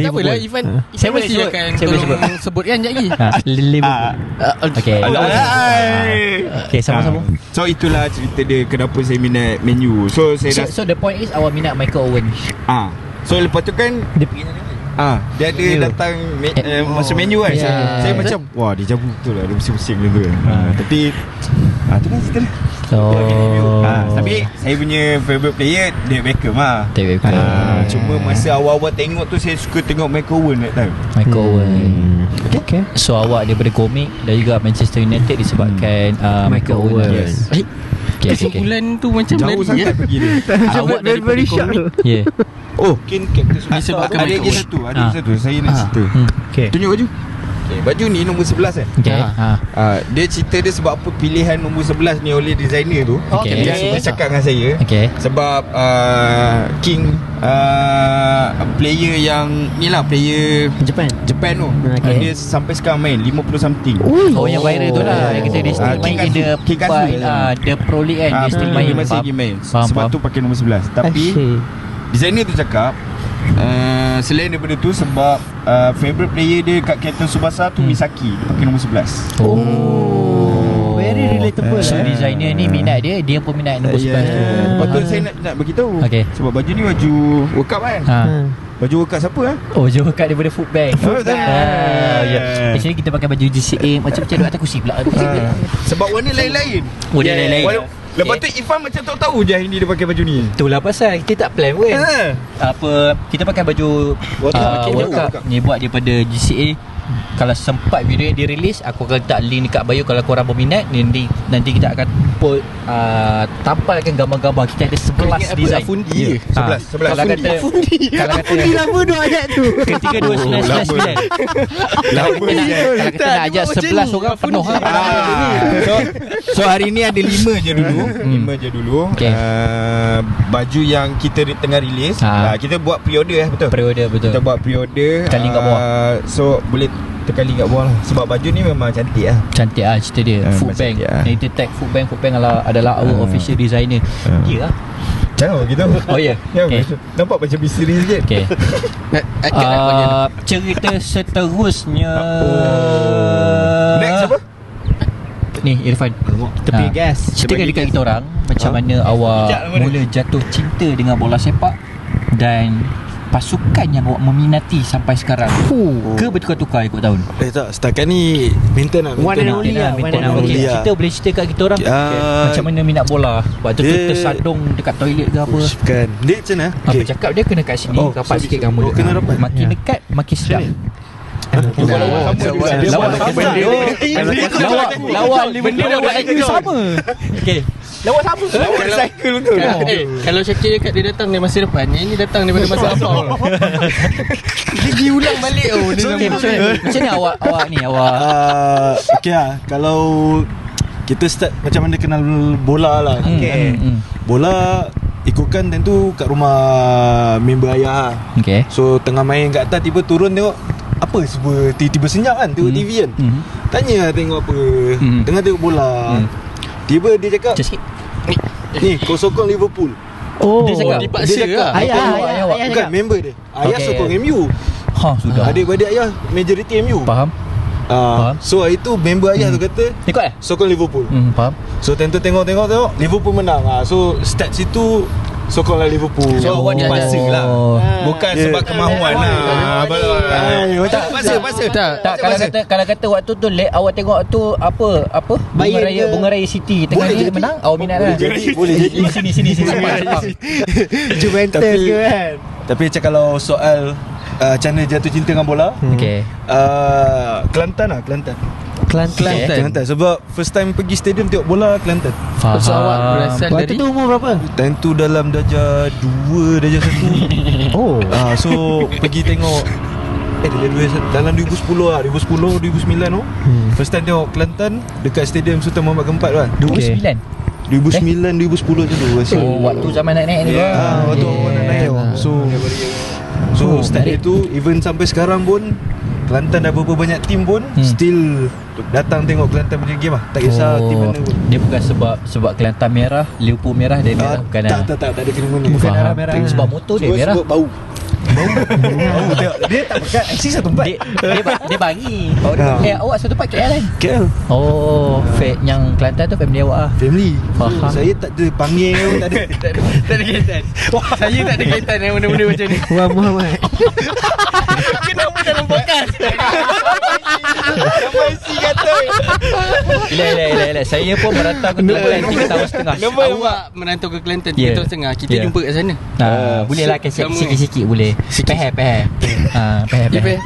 Tak apalah Ifan. Saya mesti akan sebutkan sekejap lagi. Liverpool. Okay, sama-sama. So itulah cerita dia kenapa saya minat Man U. So saya So the point is awak minat Michael Owen. So lepas tu kan dia pergi sana. dia ada datang masa menu kan. Saya macam wah dia jago betul lah, dia pusing-pusing gitu kan. Tapi tu kan cerita dia. Tapi saya punya favourite player David Beckham lah. Cuma masa awal-awal tengok tu saya suka tengok Michael Owen that time. Michael Owen. Okay. So awak daripada komik dan juga Manchester United disebabkan Michael Owen. Yes. Kesimpulan tu macam jauh sangat pergi dia. Awak daripada komik. Mungkin karakter disebabkan ada lagi satu. Saya nak cerita. Tunjuk baju. Baju ni nombor 11 kan. Dia cerita dia sebab apa pilihan nombor 11 ni oleh designer tu. Dia cakap dengan saya sebab King player yang ni lah, player Japan tu. Dia sampai sekarang main 50 something. Yang viral tu lah, yang kita dia still main in the Pro League kan. Dia still main, dia masih lagi main. Sebab tu pakai nombor 11. Tapi designer tu cakap selain daripada tu sebab favorite player dia kat Captain Tsubasa tu Misaki, dia pakai nombor 11. Very relatable. So designer ni minat dia pun minat nombor 11 tu. Patut saya nak beritahu. Sebab baju ni baju World Cup kan. Baju World Cup siapa baju World Cup daripada Foodbank. Actually kita pakai baju GCA macam-macam duduk atas kursi pula. Sebab warna lain-lain. Dia lain-lain. Lepas tu Ifan macam tahu je hari ni dia pakai baju ni. Itulah pasal kita tak plan pun. Kita pakai baju World Cup ni buat daripada GCA. Kalau sempat video dia release, aku akan letak link dekat bio. Kalau korang berminat, nanti kita akan put tampalkan gambar-gambar. Kita ada 11 design. 11. Kalau kata Fundi lama dua ayat tu. ketika 2999 kalau kita nak ajak 11 orang penuh So hari ni ada 5 je dulu. 5 je dulu. Baju yang kita tengah release. Kita buat pre-order betul. Kita buat pre-order. Tekan link kat bawah. So boleh tekan link kat bawah lah. Sebab baju ni memang cantik lah. Cantik lah cerita dia. Foodbank. Kita tag Foodbank adalah our official designer. Dia lah. Jangan gitu. Ya. Nampak macam misteri sikit. Cerita seterusnya. Next apa? Ni Irfan, kita pergi gas. Ceritakan dekat kita orang macam mana awak mula jatuh cinta dengan bola sepak dan pasukan yang awak meminati sampai sekarang. Ke bertukar-tukar ikut tahun? Tak, setakat ni maintain lah. Kita boleh cerita kat kita orang macam mana minat bola. Waktu tu tersadung dekat toilet ke apa? Bukan. Dia macam mana? Apa cakap dia kena kat sini, rapat sikit dengan mulut. Kena rapat. Makin dekat makin sedap. Lawan benda dah buat IQ sama. Lawan sama. Lawan cycle betul. Kalau Syakir kat dia datang dari masa depan, ini datang daripada masa lampau. Dia pergi ulang balik. Macam mana awak ni Okay lah, kalau kita start macam mana kenal bola lah. Bola ikutkan tentu kat rumah member ayah. So tengah main kat atas, tiba turun tengok apa semua tiba-tiba senyap kan, tengok TV kan. Tanya lah tengok apa. Tengah tengok bola. Tiba dia cakap ni kau sokong Liverpool. Dia cakap Ayah bukan member dia. Ayah sokong MU. Sudah. Adik-beradik ayah majoriti MU. Faham. So hari tu member ayah tu kata ikut sokong Liverpool. Faham. So tentu tengok Liverpool menang. So start situ sokong lah Liverpool. So awak dipaksa lah. Bukan sebab kemahuan lah. Paksa. Tak, kalau kata waktu tu awak tengok tu apa bunga raya City tengah ni menang, awak minat lah. Boleh jadi. Sini Juventus ke kan. Tapi macam kalau soal macam mana jatuh cinta dengan bola, Okay. Kelantan. Kelantan. Sebab first time pergi stadium tengok bola Kelantan. So awak berasal Waktu dari tu umur berapa? Time tu dalam darjah 2, darjah 1. Oh. So pergi tengok dalam 2010 lah, 2010 2009 tu. First time tengok Kelantan dekat stadium Sultan Muhammad Keempat kan. 2009 2009 2010 tu rasa. waktu zaman naik-naik ni. Waktu awak nak naik. So start dia tu even sampai sekarang pun Kelantan dah berapa banyak tim pun still datang tengok Kelantan punya game lah. Tak kisah tim mana pun. Dia bukan sebab Kelantan merah, Liverpool merah, dia merah bukan lah. Tak ada kena mana. Bukan darah merah. Sebab motor dia merah. Sebab bau tengok. Dia tak pakai IC satu tempat. Dia bagi. Awak satu tempat KL kan? KL Yang Kelantan tu family awak lah. family. Faham. Saya tak ada panggil. Tak ada kaitan. Saya tak ada kaitan dengan benda-benda macam ni. Wah Muhammad. Kenapa dalam podcast? Nama IC kata. Bila Saya pun merantau ke Kelantan 3 tahun setengah. Awak merantau ke Kelantan 3 tahun setengah. Kita jumpa kat sana. Boleh lah kasih sikit-sikit boleh. Peher. Peher.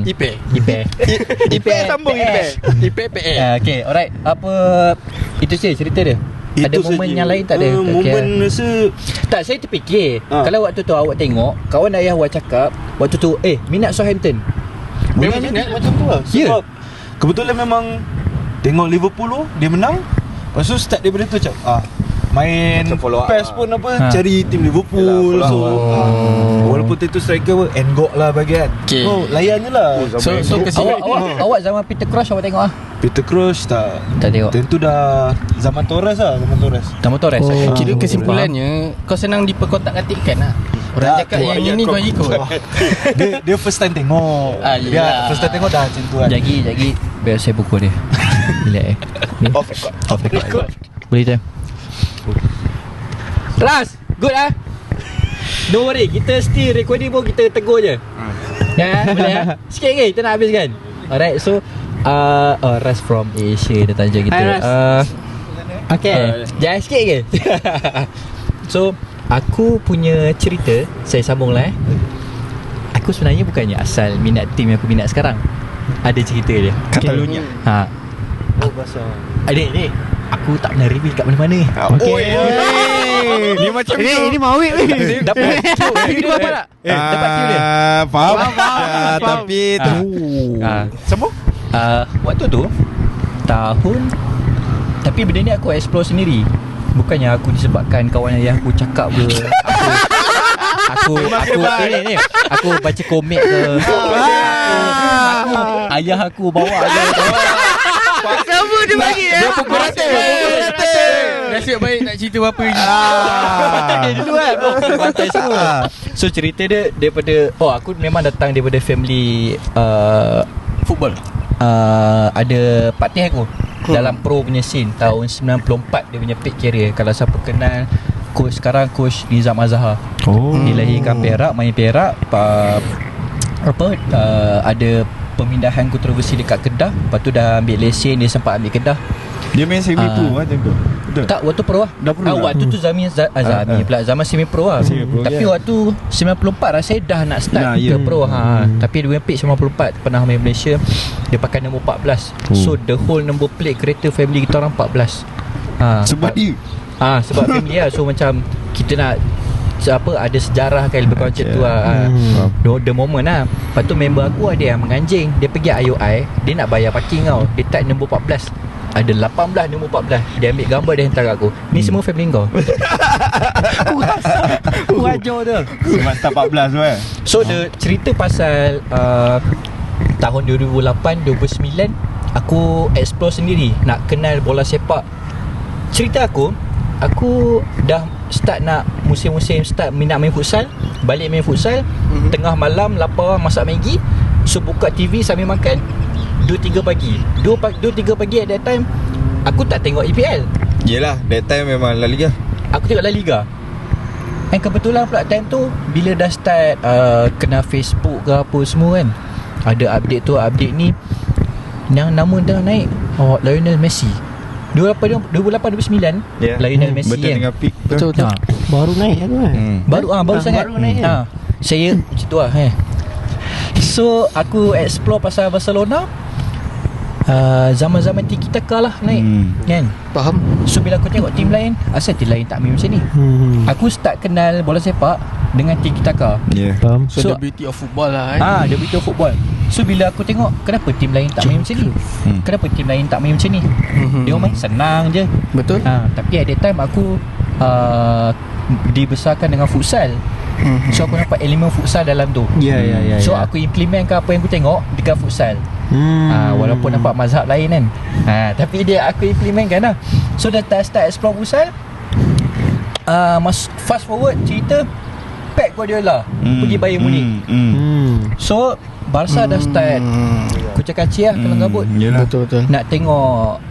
Ipe sambung Ipe. Okay, alright. Apa itu cerita dia? Ada momen yang lain tak ada? Momen rasa tak, saya terfikir kalau waktu tu awak tengok kawan ayah awak cakap waktu tu minat Southampton. memang minat macam tu lah. Sebab kebetulan memang tengok Liverpool tu dia menang. Lepas tu start daripada tu macam main PES pun cari tim Liverpool. Walaupun tu striker pun Engok lah bagian. Layan je lah. So awak zaman Peter Crouch awak tengok Peter Crouch tak tengok. Tentu dah zaman Torres lah. Nama Torres. Kira kesimpulannya kau senang diperkotak-katikkan lah. Orang cakap yang ini kau ikut. Dia first time tengok. Dia first time tengok dah macam tu kan. Jagi biar saya pukul dia. Relax Off record. Boleh time. Ras, good ah. Don't worry, kita still recording pun kita tegur je. Ya, boleh. Sikit lagi kita nak habiskan. Alright, so Ras from Asia datang je kita. Okay. Jangan sikit ke? So, aku punya cerita, saya sambung lah Aku sebenarnya bukannya asal minat tim yang aku minat sekarang. Ada cerita dia. Catalonia. Adik, aku tak pernah review kat mana-mana. Ni macam Ini mawik ni. Dapat video apa tak? Dapat video dia. Faham. Tapi Sambung. Waktu tu tahun, tapi benda ni aku explore sendiri. Bukannya aku disebabkan kawan ayah aku cakap ke. Aku baca komik ke. Ayah aku bawa je. Sama dia bagi Dia pukul rata. Nasib baik tak cerita apa-apa lagi. Dia dulu kan pantai semua. So cerita dia daripada aku memang datang daripada family football. Ada partner aku dalam pro punya scene tahun 94. Dia punya peak career. Kalau siapa kenal coach sekarang, coach Nizam Azhar. Dia lahirkan Perak, main Perak. Ada pemindahan kontroversi dekat Kedah. Lepas tu dah ambil lesen, dia sempat ambil Kedah. dia main semi pro macam tu. Betul. Tak, waktu pro lah. Dah pro waktu tu Zami pula zaman semi pro lah. Tapi waktu 94 rasa dah nak start ke pro. Tapi dia punya pick 94 pernah main Malaysia. Dia pakai nombor 14. So the whole number plate kereta family kita orang 14. Sebab dia sebab family lah. So macam kita nak ada sejarah kan lebih kurang macam tu lah. The moment lah. Lepas tu member aku ada yang menganjing. Dia pergi IOI, dia nak bayar parking tau. Dia type nombor 14. Ada 18 nombor 14. Dia ambil gambar, dia hantar kat aku. Ni semua family kau. Aku ajar dia. semester 14 tu kan. So the cerita pasal tahun 2008 2009 aku explore sendiri nak kenal bola sepak. Cerita aku dah start nak musim-musim start minat main futsal. Balik main futsal, tengah malam lapar masak Maggi. So buka TV sambil makan 2-3 pagi. 2-3 pagi at that time aku tak tengok EPL. Yelah, that time memang La Liga. Aku tengok La Liga. And kebetulan pula time tu bila dah start kena Facebook ke apa semua kan, ada update tu update ni, yang nama dah naik Lionel Messi 2008-2009 Lionel Messi betul kan. dengan peak Betul. Baru naik tu kan. Baru sangat baru naik kan? saya macam tu lah So aku explore pasal Barcelona, zaman-zaman Tiki Taka lah naik kan. Faham. So bila aku tengok tim lain, asal tim lain tak main macam ni, aku start kenal bola sepak dengan Tiki Taka. Faham. So the beauty of football lah The beauty of football. So bila aku tengok kenapa tim lain tak main macam ni, kenapa tim lain tak main macam ni, dia main senang je. Betul. Tapi at that time aku dibesarkan dengan futsal. So aku nampak elemen futsal dalam tu. So aku implementkan apa yang aku tengok dekat futsal. Walaupun nampak mazhab lain kan, tapi dia aku implementkan lah. So dah start explore futsal. Fast forward cerita, Pep Guardiola pergi Bayern Munich. So Barca dah start kucak-kacir lah, kelang kabut. Betul. Nak tengok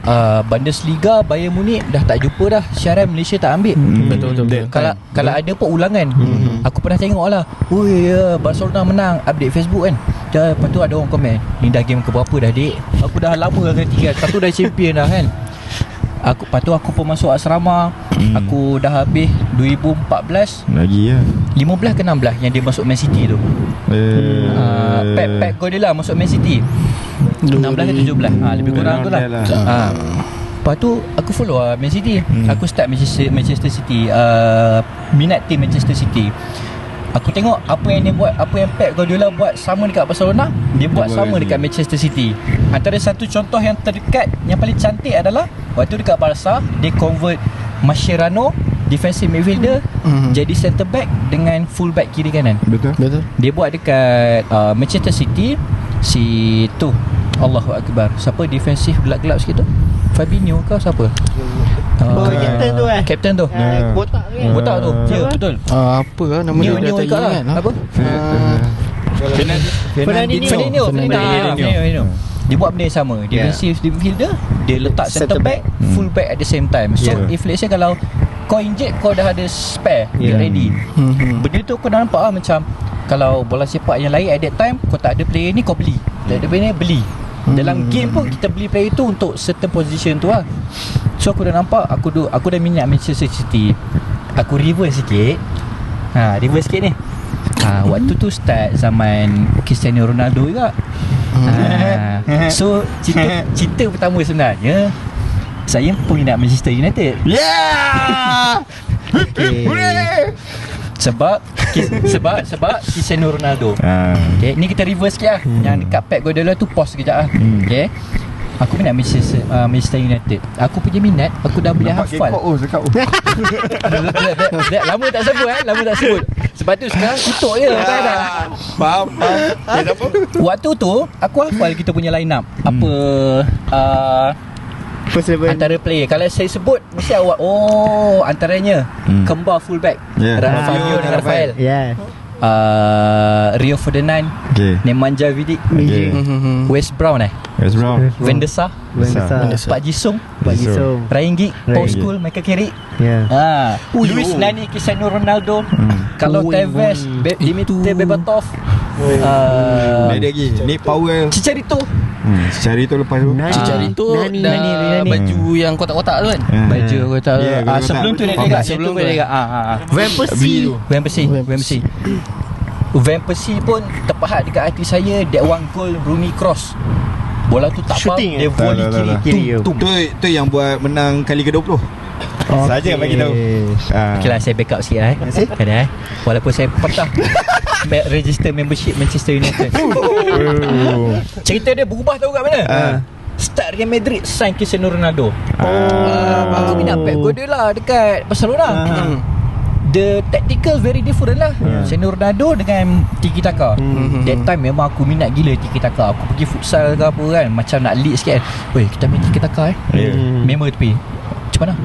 Bundesliga, Bayern Munich dah tak jumpa dah. Siaran Malaysia tak ambil. Betul. Kalau ada pun ulangan, aku pernah tengok lah, Barcelona menang, update Facebook kan. Lepas tu ada orang komen, ni dah game keberapa dah dek, aku dah lama dah ganti kan, satu dah champion dah kan. Lepas tu aku pun masuk asrama. Aku dah habis 2014 lagi 15 ke 16 yang dia masuk Man City tu. Pep Guardiola masuk Man City 16 ke 17, lebih kurang tu lah. Lepas tu aku follow Man City. Aku start Manchester City, minat tim Manchester City. Aku tengok apa yang dia buat, apa yang Pep Guardiola buat sama dekat Barcelona, dia buat sama dekat Manchester City. Antara satu contoh yang terdekat, yang paling cantik adalah waktu dekat Barca, dia convert Mascherano, defensive midfielder, jadi centre back dengan full back kiri kanan. Betul. Dia buat dekat Manchester City, si tu Allahu Akbar, siapa defensif gelap-gelap sikit tu, Fabinho ke siapa? Kapten tu kan. Kapten tu. Botak tu kan. Botak tu. Ya, betul. Apa lah nama dia, Neo tak ikut lah. ingat lah. Apa? Fernandinho. Dia buat benda yang sama. Defensive midfielder, dia letak centre back, full back at the same time. So if let's say kalau kau injet, kau dah ada spare, get ready. Benda tu kau dah nampak lah, macam kalau bola sepak yang lain at that time, kau tak ada player ni, kau beli. Tak ada player ni, beli. Dalam game pun kita beli player tu untuk certain position tu lah. So aku dah nampak, aku dah minat Manchester City. Aku reverse sikit. Reverse sikit ni. Waktu tu start zaman Cristiano Ronaldo juga. So cerita pertama sebenarnya, saya peminat Manchester United. Sebab Cristiano Ronaldo. Okay, ni kita reverse sikit lah. Yang dekat Pep Guardiola tu pause sekejap lah. Okay, aku minat Manchester United. Aku punya minat, aku dah boleh hafal. Lama tak sebut. Sebab tu sekarang tutup je. Faham. Waktu tu aku hafal kita punya line up. Apa antara player, kalau saya sebut mesti awak antaranya kembar fullback Fabio dengan Rafael. Rio Ferdinand, Nemanja Vidic, Wes Brown, Van der Sar, Pak Jisung, Ryan Giggs, Paul Scholes, Michael Carrick, Luis Nani, Cristiano Ronaldo, kalau Tevez, Dimitar Berbatov, Nick Powell, Chicharito. Chicharito lepas tu. Chicharito dah baju yang kotak-kotak tu kan. Baju kotak. Sebelum tu dia dekat. Van Persie pun terpahat dekat hati saya. That one goal Rooney cross, bola tu tak faham, dia volley kiri. Tu yang buat menang kali ke-20. Saja bagi tahu. Okay lah, saya backup sikit lah. Walaupun saya pernah register membership Manchester United. Cerita dia berubah tahu kat mana? Start Real Madrid, sign Cristiano Ronaldo. Aku minat Pep Guardiola dekat Barcelona. The tactical very different lah. Cristiano Ronaldo dengan Tiki Taka. That time memang aku minat gila Tiki Taka. Aku pergi futsal ke apa kan, macam nak lead sikit kan. Weh, kita main Tiki Taka member tepi. Macam mana?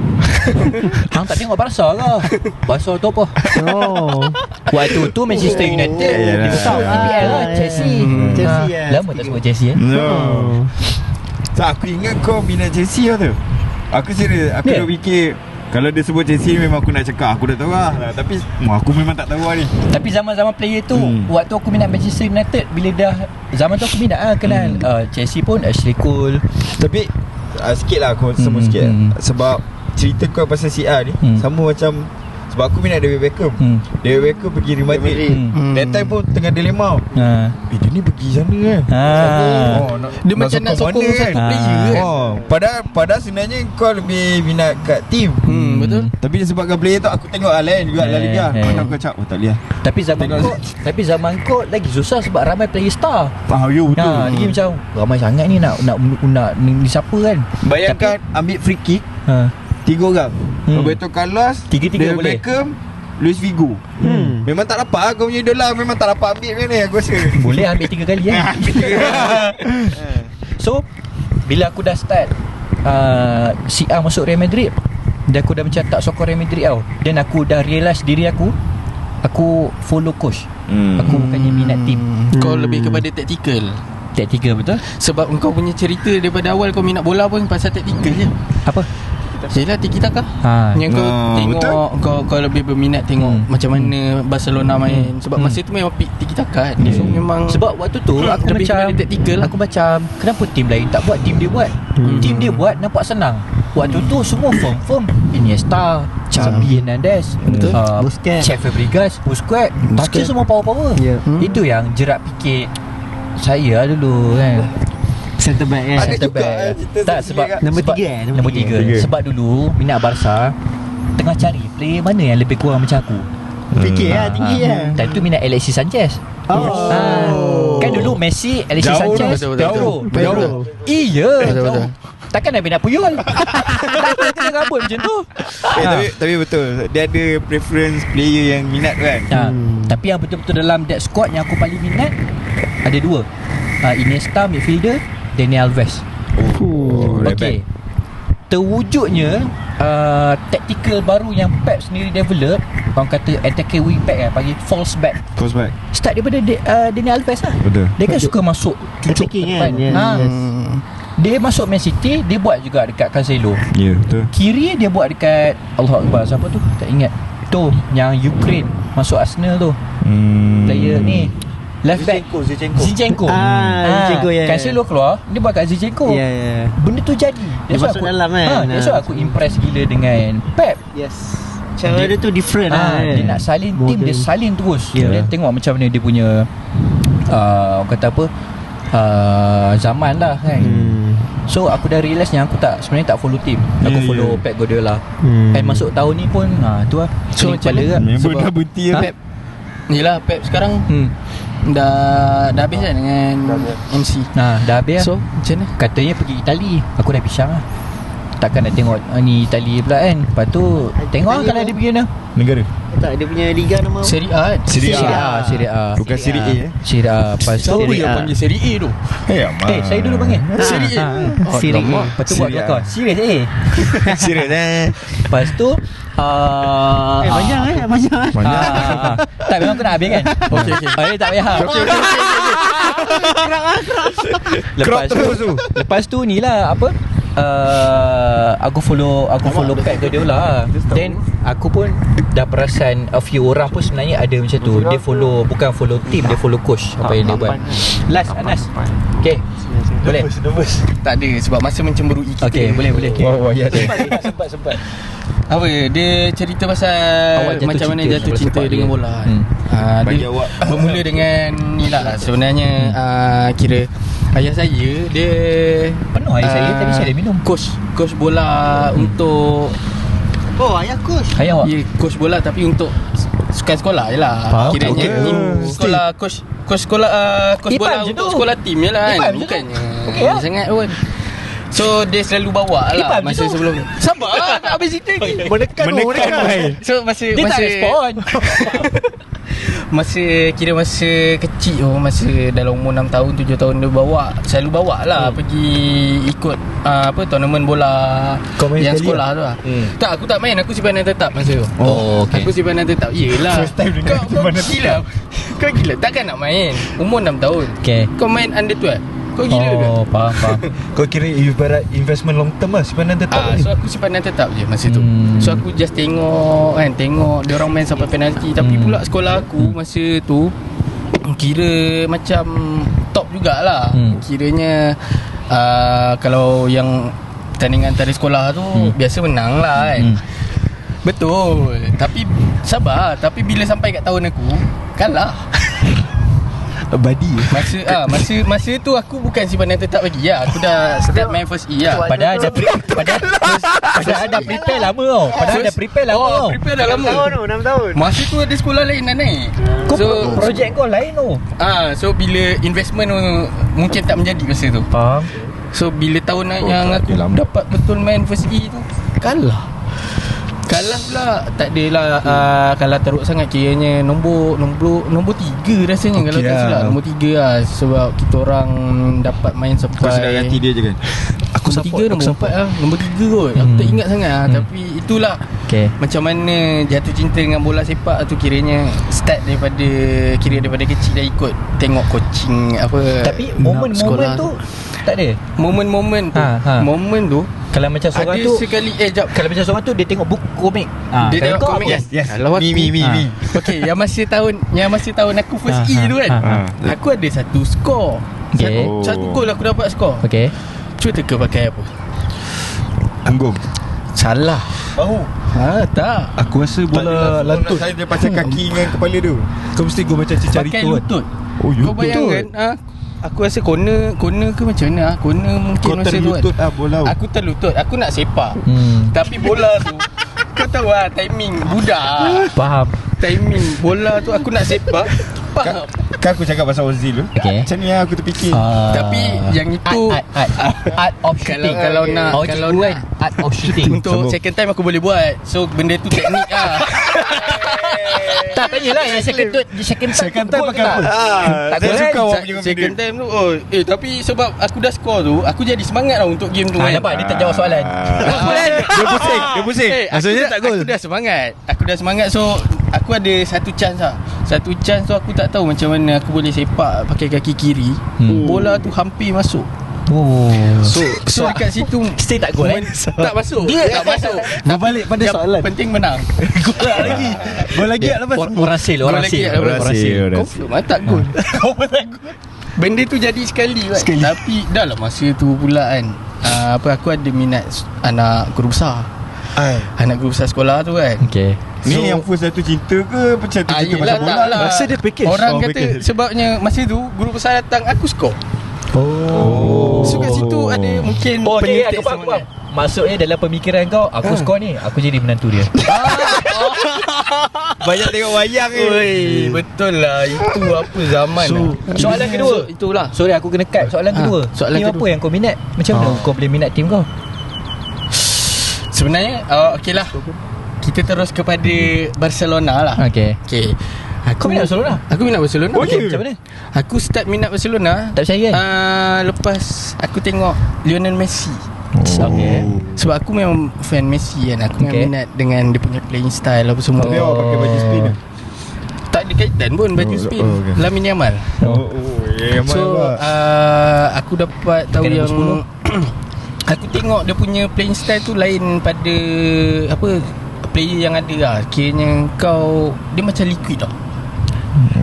Hang tak tengok Barca ke? Barca tu apa? Waktu tu Manchester United di besar EPL lah, Chelsea. Lama tak sebut Chelsea So aku ingat kau minat Chelsea lah tu. Aku serius, aku dah fikir Kalau dia sebut Chelsea memang aku nak cakap aku dah tahu lah. Tapi aku memang tak tahu lah ni. Tapi zaman-zaman player tu, waktu aku minat Manchester United, bila dah zaman tu aku minat kenal Chelsea pun Ashley Cole. Tapi sikit lah aku semua sikit sebab cerita kau pasal CR ni sama macam sebab aku minat David Beckham. David Beckham pergi Real Madrid. That time pun tengah dilema. Dia ni pergi sana kan. Dia macam nak sokong satu player kan. Padahal sebenarnya kau lebih minat kat team. Betul. Tapi disebabkan player tu aku tengok lain juga La Liga. Kau cakap tak boleh. Tapi zaman kau lagi susah sebab ramai player star. Betul. Dia macam ramai sangat ni nak ni siapa kan. Bayangkan ambil free kick 3 orang. Roberto Carlos, Tiga-tiga David boleh. Beckham, Luis Figo. Memang tak dapat kau punya idola. Memang tak dapat ambil ni aku rasa. Boleh ambil 3 kali kan. So bila aku dah start CR masuk Real Madrid, dan aku dah macam tak sokong Real Madrid tau. Dan aku dah realise diri aku follow coach. Aku bukannya minat team. Kau lebih kepada taktikal. Taktikal betul. Sebab kau punya cerita daripada awal kau minat bola pun pasal taktikal je. Apa? Yelah tiki taka. Yang kau tengok kau lebih berminat tengok macam mana Barcelona main. Sebab masa tu memang tiki taka. So memang sebab waktu tu aku lebih macam kepada taktikal. Aku macam kenapa tim lain tak buat, tim dia buat. Tim dia buat nampak senang. Waktu tu semua firm Iniesta, Xavi Hernandez, Busquets, Chef Fabregas, Busquets. Baca semua power. Itu yang jerat fikir saya dulu kan. Center back kan. Center back. Tak sebab Nombor 3 Nombor 3. Sebab dulu minat Barca, tengah cari player mana yang lebih kurang macam aku. Fikir lah tinggi lah. Time tu minat Alexis Sanchez. Kan dulu Messi, Alexis Sanchez jauh. Iya. Betul. Takkan Nabi nak Puyol. Takkan kena rambut macam tu. Tapi betul. Dia ada preference player yang minat kan. Tapi yang betul-betul dalam that squad yang aku paling minat ada 2. Iniesta midfielder, Daniel Alves. Okay. Terwujudnya tactical baru yang Pep sendiri develop. Orang kata attacking wing back kan, panggil false back. Start daripada Daniel Alves lah. Betul. Dia kan suka masuk cucuk ke depan. Dia masuk Man City, dia buat juga dekat Cancelo. Ya, betul. Kiri dia buat dekat Allah Akbar, siapa tu? Tak ingat. Tu yang Ukraine masuk Arsenal tu. Player ni left back Zinchenko. Zinchenko ya. Cancelo keluar, dia buat kat Zinchenko. Ya. Benda tu jadi. Dia masuk dalam kan. That's why aku impress gila dengan Pep. Yes. Cara dia tu different Dia nak salin team, dia salin terus. Dia tengok macam mana dia punya orang kata apa, zaman lah kan. So aku dah realise yang aku sebenarnya tak follow team. Aku follow Pep Guardiola. And masuk tahun ni pun tu lah. So macam mana member dah berhenti Pep. Yelah Pep sekarang dah habis kan dengan MC. Dah habis lah. So macam mana? Katanya pergi Itali. Aku dah pisang lah. Takkan nak tengok ni Itali pula kan. Lepas tu tengok lah kalau dia pergi mana. Negara. Tak, dia punya liga nama Serie A kan? Serie A. Bukan Serie A Serie A. Lepas tu Siapa yang panggil Serie A tu? saya dulu panggil Serie A. Serie A. Lepas tu buat kelakar. Serius Serius Lepas tu banyak. tak, memang aku nak habis kan. Okay. Tak payah. Lepas tu ni lah apa, aku follow Pep Guardiola. Then aku pun dah perasan a few orang pun sebenarnya ada macam tu. Dia bukan follow team, dia follow coach. Apa yang dia buat. Last Anas. Okay, boleh? Tak ada sebab masa mencemburui kita. Okay, boleh. Ya. Sempat. Apa dia cerita pasal macam mana jatuh cinta dengan bola. Bagi Dia awak bermula dengan ni lah sebenarnya. Kira ayah saya dia penuh ayah saya tadi saya dah minum. Coach bola untuk ayah coach. Ayah awak. ya, coach bola tapi untuk sekolah je lah. Faham? Kiranya sekolah coach sekolah coach Ipan bola je untuk tu. sekolah tim je lah kan. Ipan je tu. Bukannya Okey lah. sangat pun. So dia selalu bawa lah Ipan je masa tu. sebelum. Sabar lah tak habis cerita lagi. Menekan. So masa Dia tak respon. Masa kecil masa dalam umur 6 tahun 7 tahun dia selalu bawa lah pergi ikut tournament bola yang sekolah tu lah. Tak, aku tak main, aku simpanan tetap masa tu. Okay. Aku simpanan tetap. Yelah. First time dengar Kau gila. Kau gila takkan nak main umur 6 tahun. Okay. Kau main under 12. Kau gila ke? Faham. Kau kira ibarat investment long term lah, simpanan tetap So aku simpanan tetap je masa tu. So aku just tengok dia orang main sampai penalti. Tapi pula sekolah aku masa tu kira macam top jugalah. Kiranya kalau yang pertandingan antara sekolah tu biasa menang lah kan. Betul. Tapi sabar. Tapi bila sampai kat tahun aku kalah. Badi. Masa tu aku bukan simpanan tetap lagi ya. Aku dah start main first year lah. Padahal dah prepare lama tau. Prepare dah lama 6 tahun. Masa tu ada sekolah lain dah naik. So projek kau lain tu. So bila investment tu mungkin tak menjadi masa tu. Faham. So bila tahun yang aku dapat betul main first E tu kalah pula. Tak adalah kalah teruk sangat. Kiranya nombor 3 rasanya kalau tak silap. Nombor 3 lah. Sebab kita orang dapat main sampai Kau sedar hati dia je kan? Aku support nombor 4 lah. Nombor 3 kot. Aku tak ingat sangat lah. Tapi itulah macam mana jatuh cinta dengan bola sepak tu. Kiranya start daripada kecil dah ikut tengok coaching apa. Tapi momen-momen tu tak ada. Momen-momen tu momen tu kalau macam seorang ada tu sekali kalau macam seorang tu dia tengok buku komik. Dia tengok komik. Yes. Kalau aku Mi. Okey, yang masa tahun aku first E tu kan. Aku ada satu skor. Satu gol aku dapat skor. Okey. Cuba teka pakai apa? Anggung. Salah. Bahu. Tak. Aku rasa bola lantut. Saya dia pasal kaki dengan kepala tu. Kau mesti go macam Cicarito Pakai kan. lutut. Oh, Kau bayangkan aku rasa corner ke macam mana? Corner mungkin Kau masa tu terlutut kan. bola. Aku terlutut. Aku nak sepak. Tapi bola tu kau tahu lah timing budak. Faham. Timing bola tu aku nak sepak. Faham. Kan aku cakap pasal Ozil tu. Okey. Macam ni lah aku terfikir. Tapi yang itu art of shooting. kalau nak art of shooting. untuk second time aku boleh buat. So benda tu teknik lah. Tak tanyalah yang second time pakai apa? Tak Saya suka awak punya second time tu tapi sebab aku dah score tu, aku jadi semangat lah untuk game tu. Nampak dia tak jawab soalan. Dia pusing. Maksudnya tak gol. Aku dah semangat. So aku ada satu chance lah. Satu chance tu aku tak tahu macam mana aku boleh sepak pakai kaki kiri. Bola tu hampir masuk. So dekat situ Still tak gol tak masuk. Dia tak masuk. Berbalik pada Yang soalan. penting menang. Gol lagi. Gol lagi lepas. Orang sil. Confirm tak gol. Benda tu jadi sekali. Tapi dah lah masa tu pula kan. Aku ada minat anak guru besar. Anak guru besar sekolah tu kan. Okay. Ni yang first jatuh cinta ke macam tu cinta pasal bola lah. Rasa dia package. Orang kata sebabnya masa tu guru besar datang aku skor. So kat situ ada mungkin aku faham. Maksudnya dalam pemikiran kau, aku skor ni, aku jadi menantu dia. banyak tengok wayang ni. Oi, betul lah. Itu apa zaman. Soalan kedua. Itulah. Sorry aku kena cut. Soalan kedua. Soalan Team kedua. apa yang kau minat? Macam mana kau boleh minat team kau? Sebenarnya okeylah. Kita terus kepada Barcelona lah. Okay. Aku minat Barcelona? Aku minat Barcelona. Macam mana? Aku start minat Barcelona. Tak percaya kan? Lepas aku tengok Lionel Messi. Okay. Sebab aku memang fan Messi kan. Aku memang minat dengan dia punya playing style apa semua. Tapi awak pakai baju Spain ke? Tak ada kaitan pun baju Spain. okay. Lamine Yamal. So aku dapat tahu Pakai yang nombor 10. aku tengok dia punya playing style tu lain pada apa player yang ada lah. Kiranya dia macam liquid tau.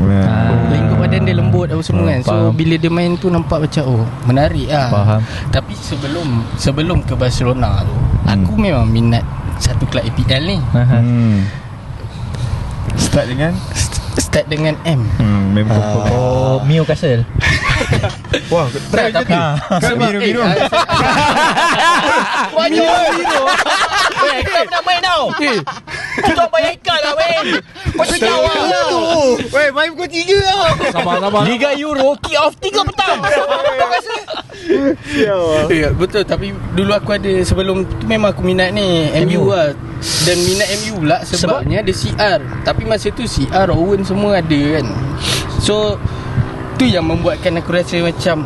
Lengkap badan dia lembut apa semua kan. So faham. bila dia main tu nampak macam menarik lah. Faham. Tapi sebelum ke Barcelona tu aku memang minat satu kelab EPL ni. Start dengan M. Memang Newcastle. wah, try je tu. Kau minum. Minum. Kita nak main tau. Kita bayar ikan lah main. Kau cakap lah. Weh, main pukul 3 tau. Sabar. Liga Euro kick off 3 petang. Kau rasa? Ya, betul. Tapi dulu aku ada sebelum tu memang aku minat ni MU lah. Dan minat MU pula sebabnya ada CR. Tapi masa tu CR, Owen semua ada kan. So tu yang membuatkan aku rasa macam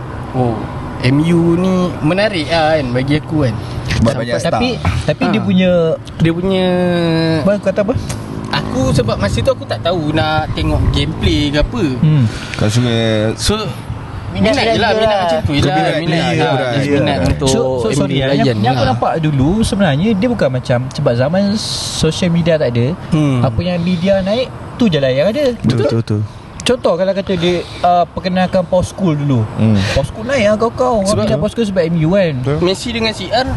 MU ni menarik lah kan bagi aku kan. Tapi dia punya Kau kata apa? Aku sebab masa tu aku tak tahu nak tengok gameplay ke apa. Kau suka So Minat je lah, minat macam tu je lah. Minat untuk sorry, yang aku nampak dulu sebenarnya dia bukan macam sebab zaman social media tak ada, apa yang media naik tu je lah yang ada. Betul. Contoh kalau kata dia perkenalkan Power School dulu, Power School naik lah kau orang minat Power School sebab MU kan. Messi dengan CR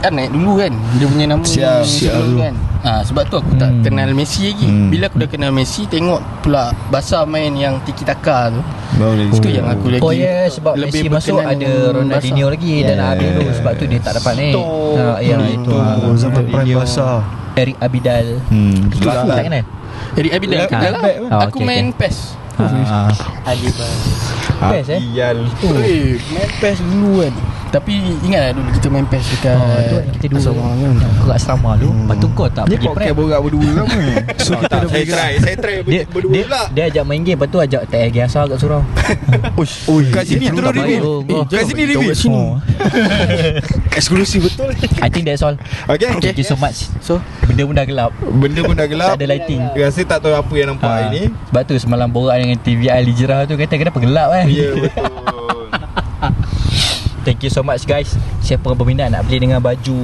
naik dulu kan, dia punya nama CR dulu kan. Sebab tu aku tak kenal Messi lagi. Bila aku dah kenal Messi, tengok pula Barca main yang tiki taka tu. Itu yang aku lagi. Oh ya, sebab Messi masuk ada Ronaldinho lagi dan Abi tu, sebab tu dia tak dapat naik. Yang itu zaman prime Barca. Eric Abidal. Itulah. Tak kenal. Eric Abidal kenal lah. Aku main PES. PES main PES dulu kan. Tapi ingatlah dulu kita main PES dekat kita dulu aku kat asrama dulu. Lepas tu kau tak pergi prep. Borak berdua sama. So kita dah Saya try berdua pula. Dia ajak main game, lepas tu ajak tak lagi asal kat surau. Kat sini terus dia. Kat sini reveal. eksklusif betul. I think that's all. Okay. Thank you so much. So benda pun dah gelap, tak ada lighting. Rasa tak tahu apa yang nampak hari ni. Sebab tu semalam borak dengan TV Ali Jerah tu, kata kenapa gelap kan. Ya betul. Thank you so much guys. Siapa yang berminat nak beli dengan baju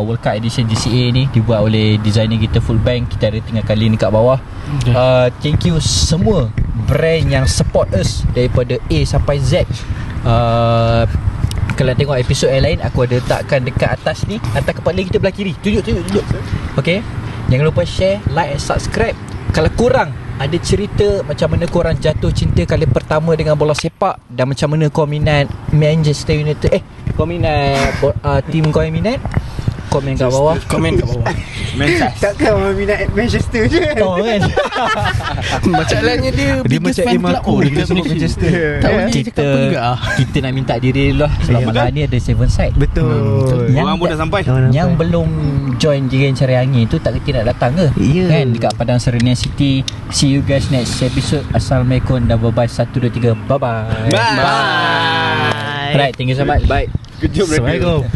World Cup Edition GCA ni, dibuat oleh designer kita Fullbank. Kita ada tinggalkan link dekat bawah. Thank you semua brand yang support us daripada A sampai Z. Kalau tengok episod yang lain, aku ada letakkan dekat atas ni, atas kepala kita belah kiri. Tunjuk. Okay, jangan lupa share, like and subscribe. Kalau korang ada cerita macam mana korang jatuh cinta kali pertama dengan bola sepak, dan macam mana kau minat Manchester United, kau minat team kau yang minat, komen kat bawah. Takkan orang minat Manchester je. Oh kan. Masalahnya dia biggest fan club. Dia sebut Manchester. Tak boleh cakap apa juga. Kita nak minta diri dulu lah. Sebab malam ni ada 7 side. Betul. Orang pun dah sampai. Yang belum join Jiran Cari Angin tu tak kerti nak datang ke? Kan dekat Padang Serenian City. See you guys next episode. Assalamualaikum dan bye-bye. 1, 2, 3. Bye-bye. Bye. Right, thank you so much. Bye. Good job. Assalamualaikum.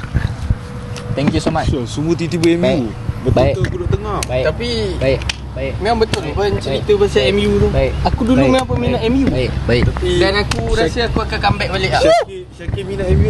Thank you so much. Semua tiba-tiba MU. Betul-betul duduk tengah. Tapi Baik. memang betul pun cerita pasal MU tu. Aku dulu memang peminat MU. Baik. Dan aku rasa aku akan comeback balik. Syakir minat MU.